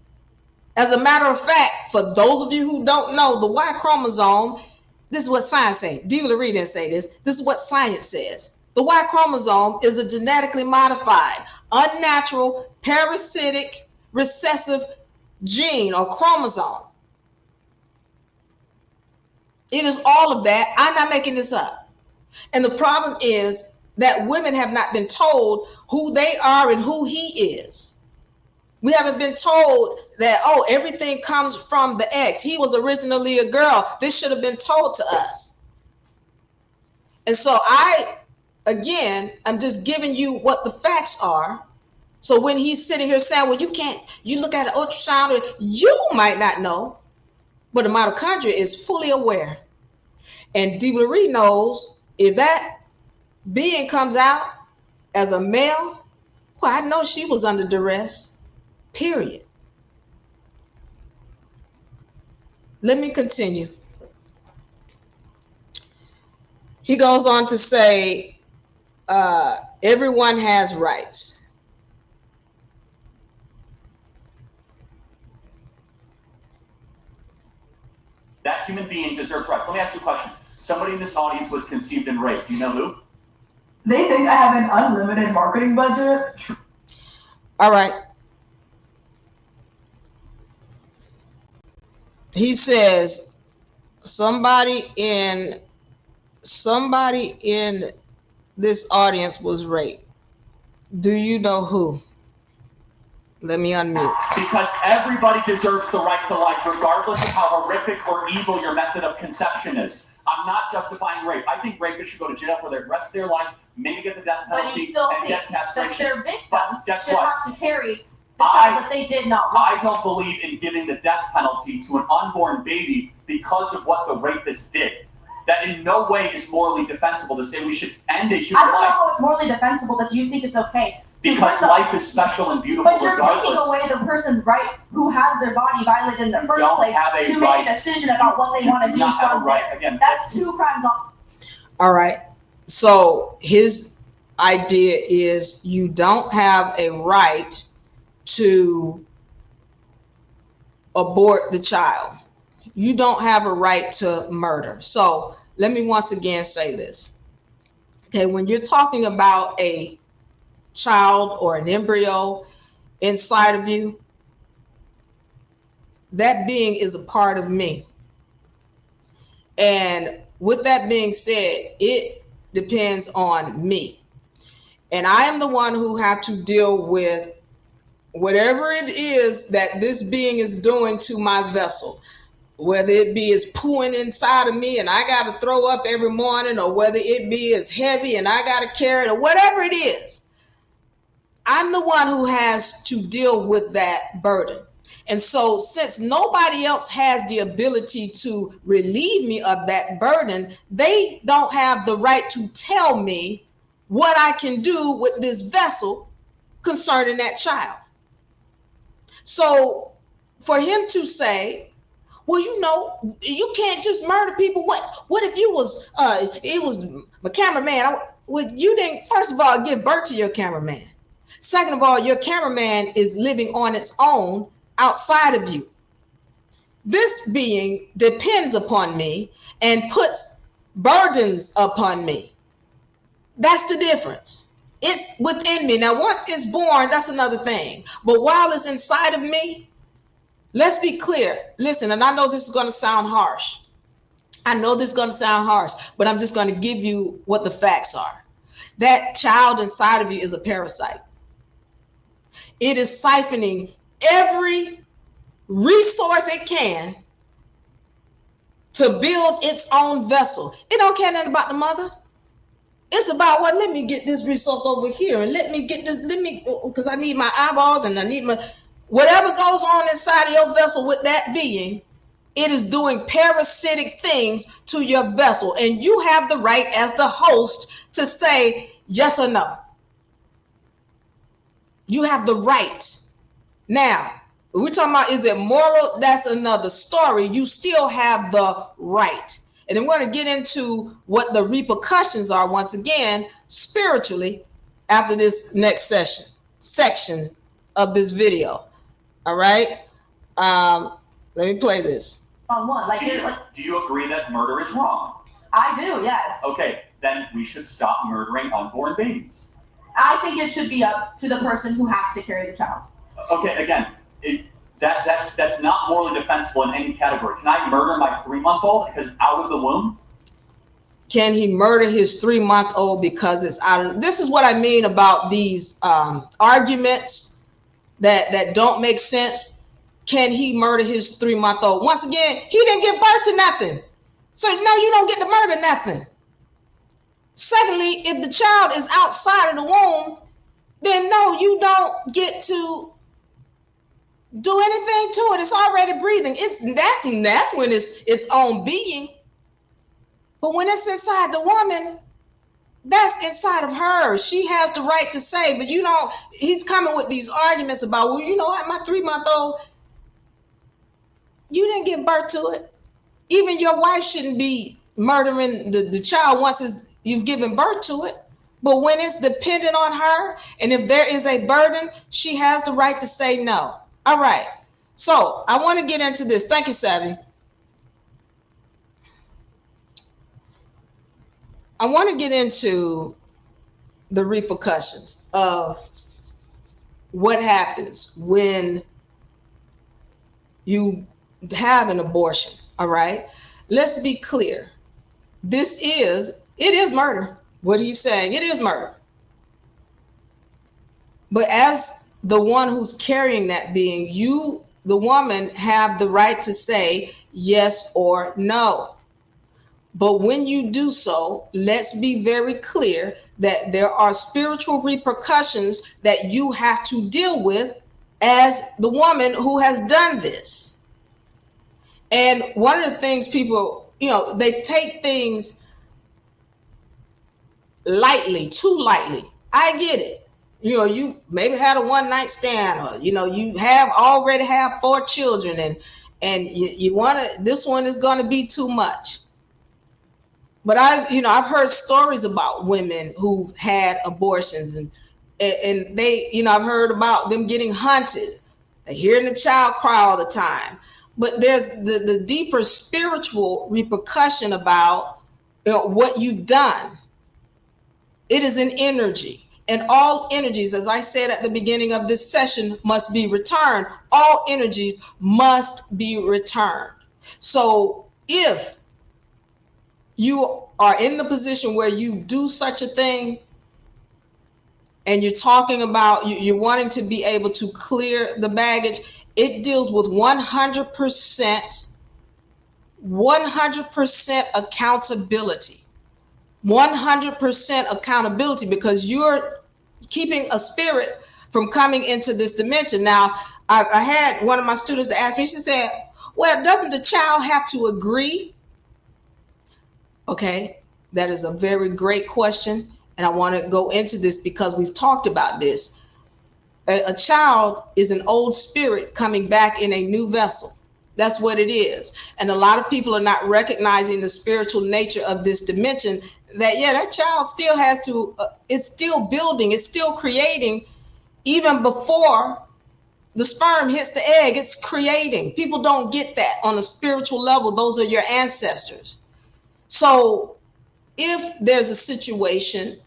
As a matter of fact, for those of you who don't know, the Y chromosome, this is what science says. Diva Lyri didn't say this. This is what science says. The Y chromosome is a genetically modified, unnatural, parasitic, recessive gene or chromosome. It is all of that. I'm not making this up. And the problem is that women have not been told who they are and who he is. We haven't been told that, oh, everything comes from the X. He was originally a girl. This should have been told to us. And so again, I'm just giving you what the facts are. So when he's sitting here saying, well, you look at an ultrasound, you might not know, but the mitochondria is fully aware. And Diva Lyri knows if that being comes out as a male, well, I know she was under duress, period. Let me continue. He goes on to say, everyone has rights.
That human being deserves rights. Let me ask you a question. Somebody in this audience was conceived and raped. Do you know who?
They think I have an unlimited marketing budget.
All right. He says somebody in this audience was raped. Do you know who? Let me unmute.
Because everybody deserves the right to life, regardless of how horrific or evil your method of conception is. I'm not justifying rape. I think rapists should go to jail for the rest of their life, maybe get the death penalty and get castration.
But their victims
But guess
should
what?
have to carry the child that they did not want.
I don't believe in giving the death penalty to an unborn baby because of what the rapist did. That in no way is morally defensible to say we should end a human
I don't know
life.
how it's morally defensible that you think it's okay.
Because life is special and beautiful
But you're
regardless.
taking away the person's right who has their body violated in the first place to make a decision about what they want to do from there.
Again,
that's two crimes off.
All right. So his idea is you don't have a right to abort the child. You don't have a right to murder. So let me once again say this. Okay, when you're talking about a child or an embryo inside of you, that being is a part of me. And with that being said, it depends on me. And I am the one who have to deal with whatever it is that this being is doing to my vessel. whether it be is pooing inside of me and I got to throw up every morning, or whether it be is heavy and I got to carry it, or whatever it is, I'm the one who has to deal with that burden. And so since nobody else has the ability to relieve me of that burden, they don't have the right to tell me what I can do with this vessel concerning that child. So for him to say, well, you know, you can't just murder people. What if you was, it was my cameraman? Well, you didn't, first of all, give birth to your cameraman. Second of all, your cameraman is living on its own outside of you. This being depends upon me and puts burdens upon me. That's the difference. It's within me. Now, once it's born, that's another thing. But while it's inside of me, let's be clear. Listen, and I know this is going to sound harsh. I know this is going to sound harsh, but I'm just going to give you what the facts are. That child inside of you is a parasite. It is siphoning every resource it can to build its own vessel. It don't care nothing about the mother. It's about, what, let me get this resource over here, and let me get this, because I need my eyeballs and I need my, whatever goes on inside of your vessel with that being, it is doing parasitic things to your vessel. And you have the right as the host to say yes or no. You have the right. Now, we're talking about, is it moral? That's another story. You still have the right. And then we're going to get into what the repercussions are once again, spiritually, after this next section of this video. All right. Let me play this.
On one,
do you agree that murder is wrong?
I do, yes.
Okay, then we should stop murdering unborn babies.
I think it should be up to the person who has to carry the child.
Okay, again, that's not morally defensible in any category. Can I murder my 3-month-old because it's out of the womb?
Can he murder his 3-month-old because it's out of? This is what I mean about these arguments that don't make sense. Can he murder his 3-month-old? Once again, he didn't give birth to nothing. So no, you don't get to murder nothing. Secondly, if the child is outside of the womb, then no, you don't get to do anything to it. It's already breathing. That's when it's its own being. But when it's inside the woman, that's inside of her. She has the right to say, but you don't, he's coming with these arguments about, well, you know what, my 3-month-old, you didn't give birth to it. Even your wife shouldn't be murdering the child once you've given birth to it. But when it's dependent on her, and if there is a burden, she has the right to say no. All right. So I want to get into this. Thank you, Savvy. I want to get into the repercussions of what happens when you have an abortion. All right. Let's be clear. It is murder. What he's saying, it is murder. But as the one who's carrying that being, you, the woman, have the right to say yes or no. But when you do so, let's be very clear that there are spiritual repercussions that you have to deal with as the woman who has done this. And one of the things people, they take things lightly, too lightly. I get it. You maybe had a one-night stand, or you already have 4 children, and you want to, this one is going to be too much. But I've heard stories about women who had abortions, and they, I've heard about them getting hunted, hearing the child cry all the time. But there's the deeper spiritual repercussion about what you've done. It is an energy, and all energies, as I said at the beginning of this session, must be returned. All energies must be returned. So if you are in the position where you do such a thing, and you're talking about you're wanting to be able to clear the baggage, it deals with 100% 100% accountability. 100% accountability, because you're keeping a spirit from coming into this dimension. Now, I had one of my students to ask me, she said, well, doesn't the child have to agree? Okay, that is a very great question. And I want to go into this because we've talked about this. A child is an old spirit coming back in a new vessel. That's what it is. And a lot of people are not recognizing the spiritual nature of this dimension, that, yeah, that child still has to, it's still building, it's still creating. Even before the sperm hits the egg, it's creating. People don't get that on a spiritual level. Those are your ancestors. So if there's a situation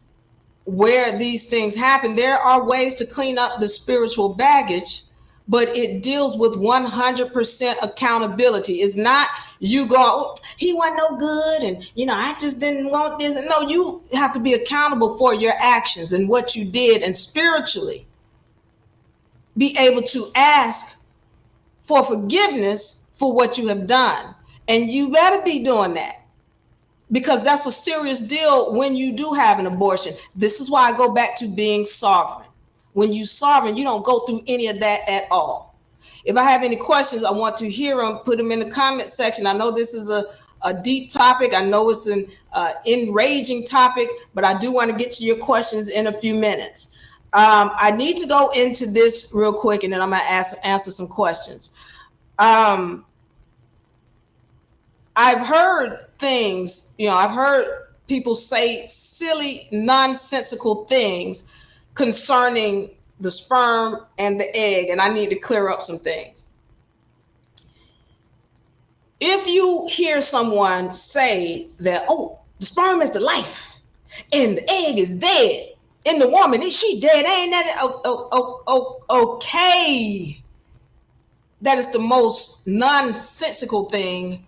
where these things happen, there are ways to clean up the spiritual baggage, but it deals with 100% accountability. It's not you go, oh, he wasn't no good, and I just didn't want this. No, you have to be accountable for your actions and what you did, and spiritually be able to ask for forgiveness for what you have done. And you better be doing that, because that's a serious deal when you do have an abortion. This is why I go back to being sovereign. When you're sovereign, you don't go through any of that at all. If I have any questions, I want to hear them, put them in the comment section. I know this is a deep topic. I know it's an enraging topic, but I do want to get to your questions in a few minutes. I need to go into this real quick, and then I'm going to answer some questions. I've heard things, I've heard people say silly, nonsensical things concerning the sperm and the egg, and I need to clear up some things. If you hear someone say that, oh, the sperm is the life and the egg is dead, and the woman, she dead, ain't that okay? That is the most nonsensical thing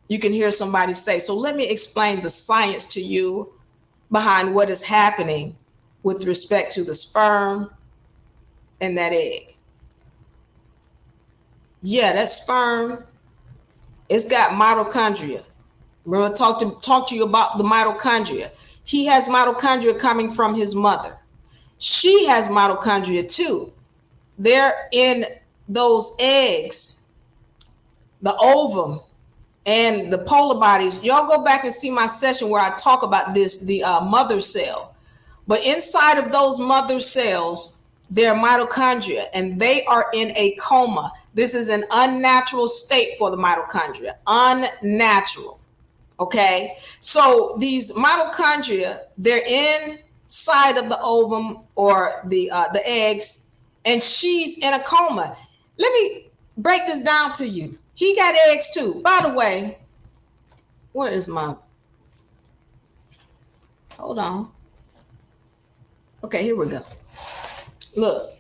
you can hear somebody say. So let me explain the science to you behind what is happening with respect to the sperm and that egg. Yeah, that sperm, it's got mitochondria. Remember, talk to you about the mitochondria. He has mitochondria coming from his mother. She has mitochondria too. They're in those eggs, the ovum, and the polar bodies. Y'all go back and see my session where I talk about this, the mother cell. But inside of those mother cells, there are mitochondria, and they are in a coma. This is an unnatural state for the mitochondria. Unnatural. Okay, so these mitochondria, they're inside of the ovum or the eggs, and she's in a coma. Let me break this down to you. He got eggs too. By the way, where is my, hold on. Okay, here we go. Look,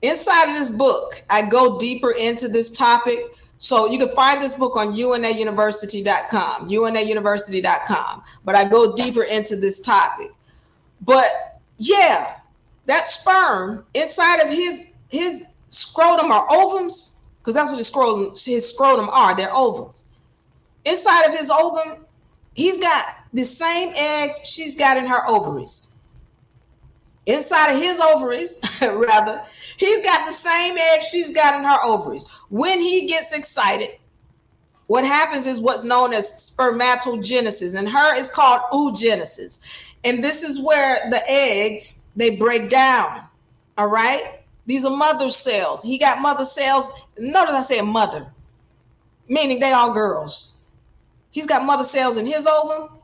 inside of this book, I go deeper into this topic. So you can find this book on UNARepublic.com, UNARepublic.com. But I go deeper into this topic. But yeah, that sperm inside of his scrotum or ovums, because that's what his scrotum are, they're ovums. Inside of his ovum, he's got the same eggs she's got in her ovaries. Inside of his ovaries, rather, he's got the same eggs she's got in her ovaries. When he gets excited, what happens is what's known as spermatogenesis, and her is called oogenesis. And this is where the eggs, they break down, all right? These are mother cells. He got mother cells. Notice I said mother, meaning they all girls. He's got mother cells in his ovum,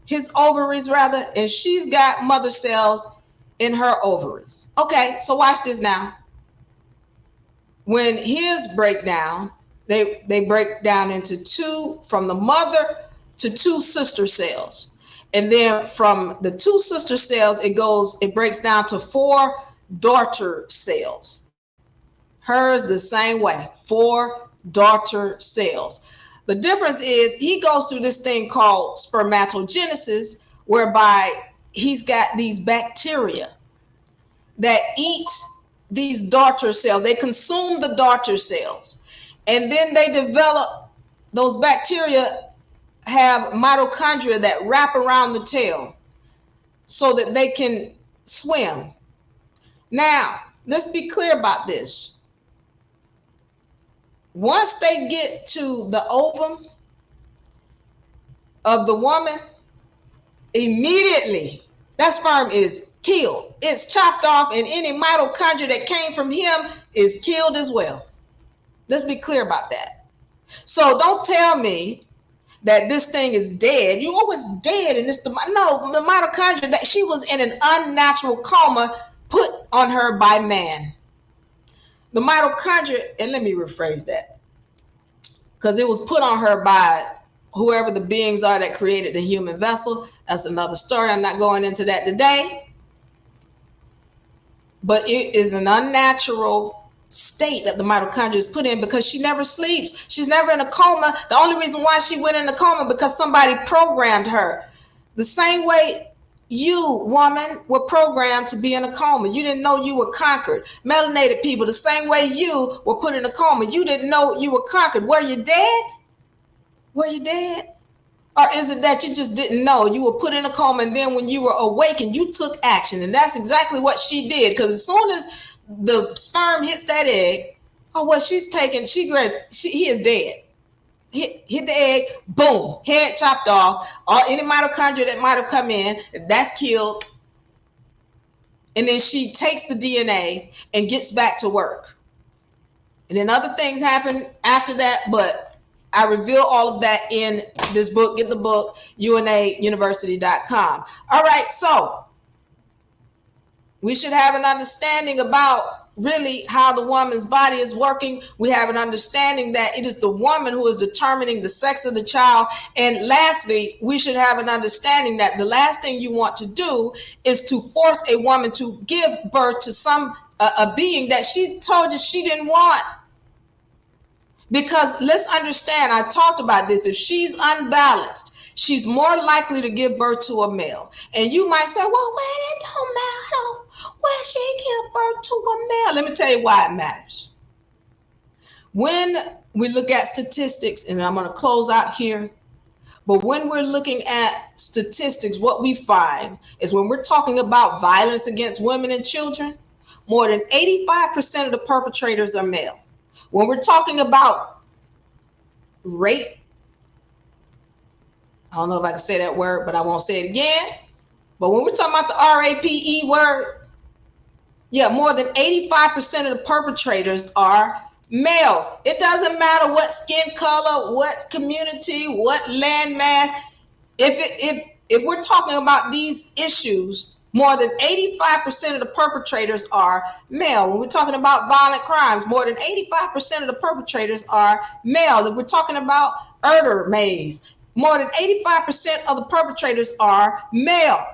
his ovaries rather, and she's got mother cells in her ovaries. Okay, so watch this now. When his break down, they break down into two, from the mother to two sister cells. And then from the two sister cells, it breaks down to 4 daughter cells. Hers the same way, 4 daughter cells. The difference is he goes through this thing called spermatogenesis, whereby he's got these bacteria that eat these daughter cells. They consume the daughter cells, and then they develop those bacteria have mitochondria that wrap around the tail so that they can swim. Now, let's be clear about this. Once they get to the ovum of the woman, immediately that sperm is killed. It's chopped off, and any mitochondria that came from him is killed as well. Let's be clear about that. So don't tell me that this thing is dead. You always dead, and it's the mitochondria that she was in an unnatural coma put on her by man. The mitochondria, and let me rephrase that, because it was put on her by whoever the beings are that created the human vessel. That's another story. I'm not going into that today. But it is an unnatural state that the mitochondria is put in, because she never sleeps. She's never in a coma. The only reason why she went in a coma because somebody programmed her. The same way you, woman, were programmed to be in a coma. You didn't know you were conquered. Melanated people, the same way you were put in a coma. You didn't know you were conquered. Were you dead? Were you dead? Or is it that you just didn't know? You were put in a coma, and then when you were awakened, you took action. And that's exactly what she did. Because as soon as the sperm hits that egg, she's taking, he is dead. Hit the egg, boom, head chopped off. Or any mitochondria that might have come in, that's killed. And then she takes the DNA and gets back to work. And then other things happen after that, but I reveal all of that in this book. Get the book, UNARepublic.com. All right, so we should have an understanding about really how the woman's body is working. We have an understanding that it is the woman who is determining the sex of the child. And lastly, we should have an understanding that the last thing you want to do is to force a woman to give birth to a being that she told you she didn't want. Because let's understand, I talked about this, if she's unbalanced, she's more likely to give birth to a male. And you might say, well, it don't matter where she give birth to a male. Let me tell you why it matters. When we look at statistics, and I'm going to close out here, but when we're looking at statistics, what we find is when we're talking about violence against women and children, more than 85% of the perpetrators are male. When we're talking about rape, I don't know if I can say that word, but I won't say it again. But when we're talking about the RAPE word, yeah, more than 85% of the perpetrators are males. It doesn't matter what skin color, what community, what landmass. If we're talking about these issues, more than 85% of the perpetrators are male. When we're talking about violent crimes, more than 85% of the perpetrators are male. If we're talking about murder maze, more than 85% of the perpetrators are male.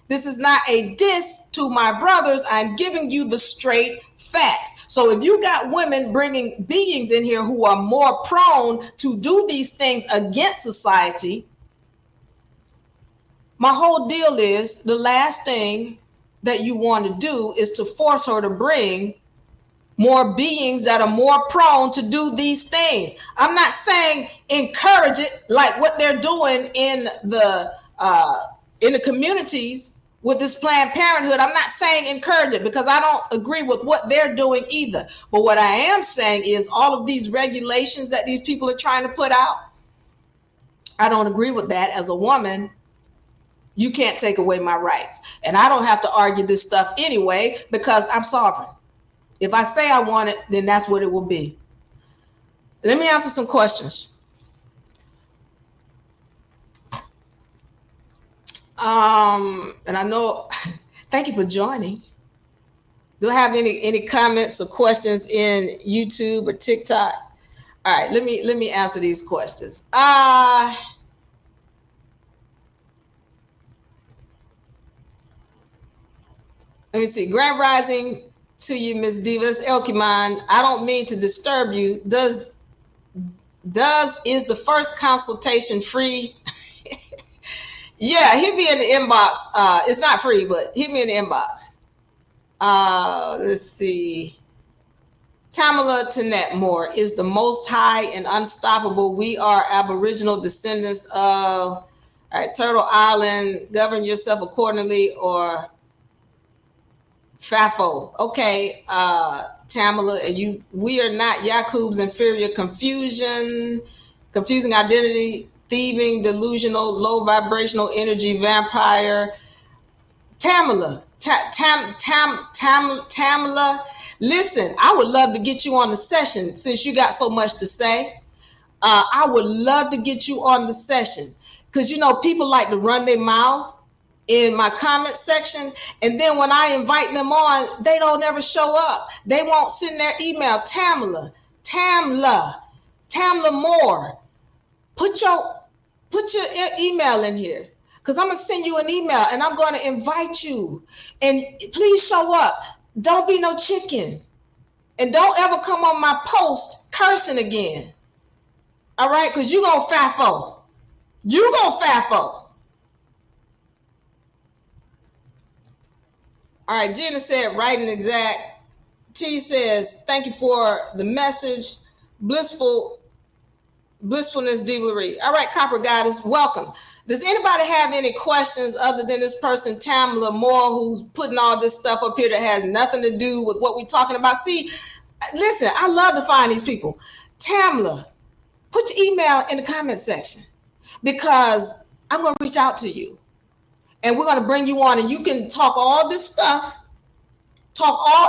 This is not a diss to my brothers. I'm giving you the straight facts. So if you got women bringing beings in here who are more prone to do these things against society, my whole deal is the last thing that you want to do is to force her to bring more beings that are more prone to do these things. I'm not saying encourage it like what they're doing in the communities with this Planned Parenthood. I'm not saying encourage it, because I don't agree with what they're doing either. But what I am saying is all of these regulations that these people are trying to put out, I don't agree with that. As a woman, you can't take away my rights. And I don't have to argue this stuff anyway, because I'm sovereign. If I say I want it, then that's what it will be. Let me answer some questions. And I know, thank you for joining. Do I have any comments or questions in YouTube or TikTok? All right, let me answer these questions. Let me see. Grand Rising to you, Miss Diva. It's Elkiman. I don't mean to disturb you. Is the first consultation free? Yeah, hit me in the inbox. It's not free, but hit me in the inbox. Let's see. Tamala Tennette Moore is the most high and unstoppable. We are Aboriginal descendants of, all right, Turtle Island. Govern yourself accordingly, or FAFO. Okay, Tamala, and we are not Yakub's inferior, confusing identity, thieving, delusional, low vibrational energy, vampire. Tamala, Tamala, listen, I would love to get you on the session since you got so much to say. I would love to get you on the session because, you know, people like to run their mouth in my comment section, and then when I invite them on, they don't ever show up. They won't send their email. Tamala Moore, put your email in here, because I'm gonna send you an email and I'm going to invite you, and please show up. Don't be no chicken, and don't ever come on my post cursing again. All right, because you gonna FAFO. All right, Gina said, right and exact. T says, thank you for the message. Blissfulness, Diva Lyri. All right, Copper Goddess, welcome. Does anybody have any questions other than this person, Tamala Moore, who's putting all this stuff up here that has nothing to do with what we're talking about? See, listen, I love to find these people. Tamala, put your email in the comment section, because I'm going to reach out to you. And we're going to bring you on, and you can talk all this stuff,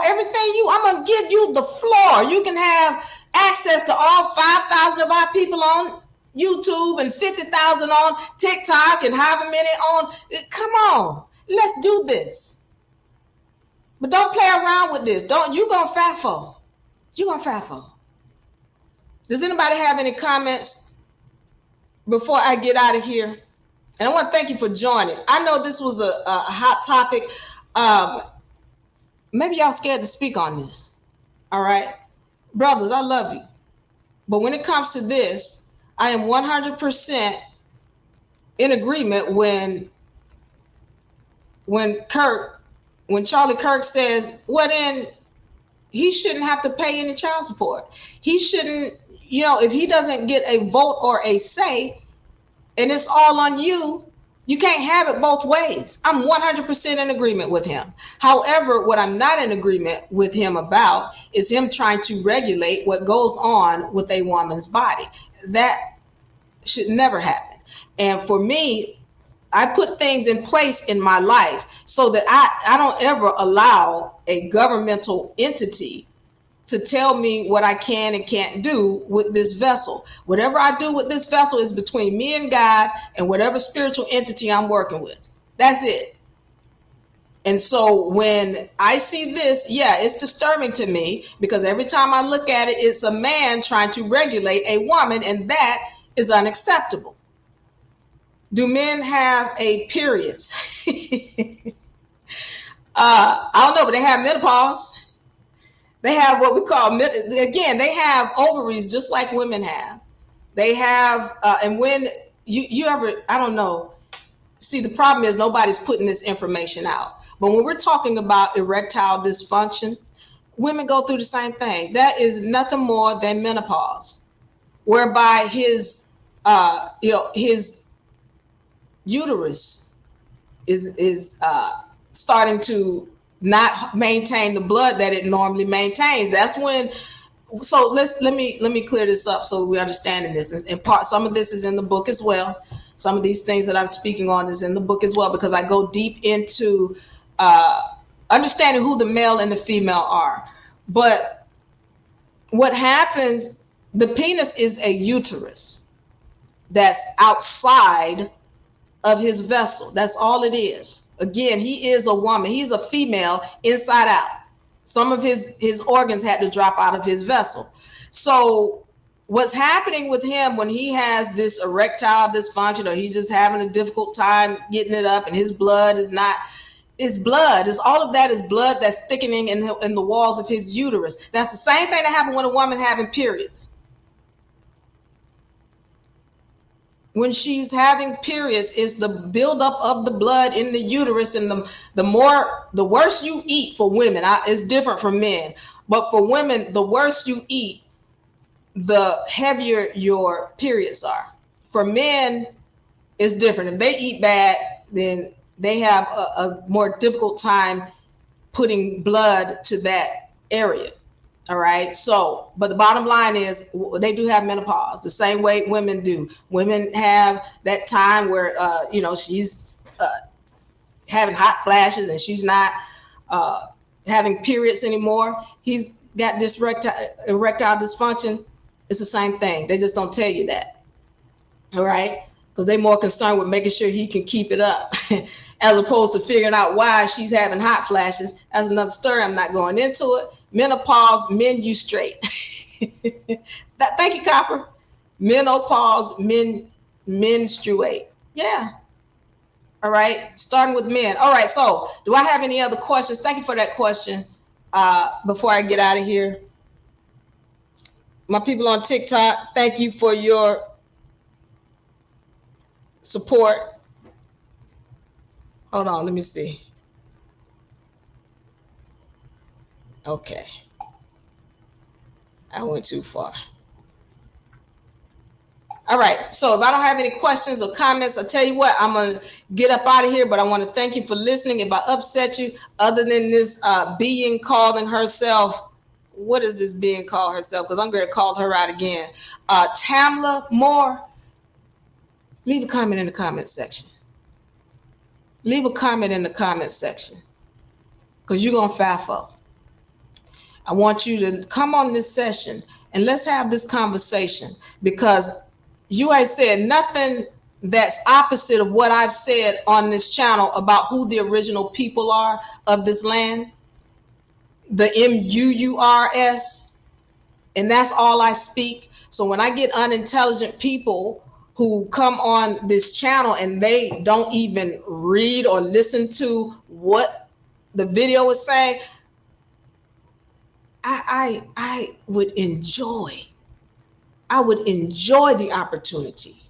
everything I'm going to give you the floor. You can have access to all 5,000 of our people on YouTube and 50,000 on TikTok and however many on. Come on, let's do this. But don't play around with this. You going to FAFO. Does anybody have any comments before I get out of here? And I want to thank you for joining. I know this was a hot topic. Maybe y'all scared to speak on this. All right. Brothers, I love you. But when it comes to this, I am 100% in agreement when Charlie Kirk says, well, then he shouldn't have to pay any child support. He shouldn't, if he doesn't get a vote or a say, and it's all on you, you can't have it both ways. I'm 100% in agreement with him. However, what I'm not in agreement with him about is him trying to regulate what goes on with a woman's body. That should never happen. And for me, I put things in place in my life so that I don't ever allow a governmental entity to tell me what I can and can't do with this vessel. Whatever I do with this vessel is between me and God and whatever spiritual entity I'm working with. That's it. And so when I see this, yeah, it's disturbing to me, because every time I look at it, it's a man trying to regulate a woman, and that is unacceptable. Do men have a periods? I don't know, but they have menopause. They have what we call, again, they have ovaries just like women have. They have, and when you ever, I don't know. See, the problem is nobody's putting this information out. But when we're talking about erectile dysfunction, women go through the same thing. That is nothing more than menopause, whereby his uterus is starting to not maintain the blood that it normally maintains. That's when. So let me clear this up so we understand this. And some of this is in the book as well. Some of these things that I'm speaking on is in the book as well, because I go deep into understanding who the male and the female are. But what happens? The penis is a uterus that's outside of his vessel. That's all it is. Again, he is a woman. He's a female inside out. Some of his organs had to drop out of his vessel. So what's happening with him when he has this erectile dysfunction, or he's just having a difficult time getting it up, and his blood is not, all of that is blood that's thickening in the walls of his uterus. That's the same thing that happens when a woman having periods. when she's having periods is the buildup of the blood in the uterus, and the worse you eat for women. It's different for men, but for women, the worse you eat, the heavier your periods are. For men, it's different. If they eat bad, then they have a more difficult time putting blood to that area. All right. So, but the bottom line is they do have menopause the same way women do. Women have that time where, she's having hot flashes and she's not having periods anymore. He's got this erectile dysfunction. It's the same thing. They just don't tell you that. All right. Because they're more concerned with making sure he can keep it up as opposed to figuring out why she's having hot flashes. That's another story. I'm not going into it. Menopause, men, you straight. Thank you, Copper. Menopause, menstruate. Yeah. All right. Starting with men. All right. So do I have any other questions? Thank you for that question. Before I get out of here. My people on TikTok, thank you for your support. Hold on. Let me see. Okay. I went too far. All right. So if I don't have any questions or comments, I'll tell you what, I'm going to get up out of here, but I want to thank you for listening. If I upset you, other than this being calling herself, what is this being called herself? Because I'm going to call her out again. Tamla Moore, leave a comment in the comment section. Leave a comment in the comment section because you're going to FAFO. I want you to come on this session and let's have this conversation, because you ain't said nothing that's opposite of what I've said on this channel about who the original people are of this land, the MUURS, and that's all I speak. So when I get unintelligent people who come on this channel and they don't even read or listen to what the video is saying, I would enjoy the opportunity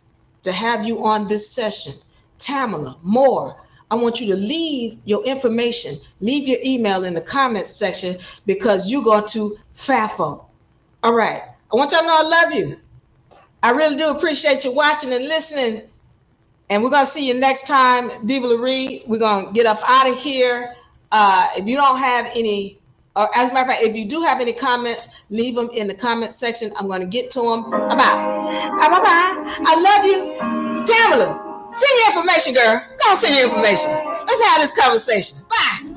to have you on this session. Tamala Moore, I want you to leave your information, leave your email in the comments section, because you're going to FAFO. All right. I want y'all to know I love you. I really do appreciate you watching and listening. And we're going to see you next time. Diva Lyri, we're going to get up out of here. If you don't have any, or as a matter of fact, if you do have any comments, leave them in the comment section. I'm going to get to them. Bye-bye. Bye-bye. I love you. Tamala, send your information, girl. Go send your information. Let's have this conversation. Bye.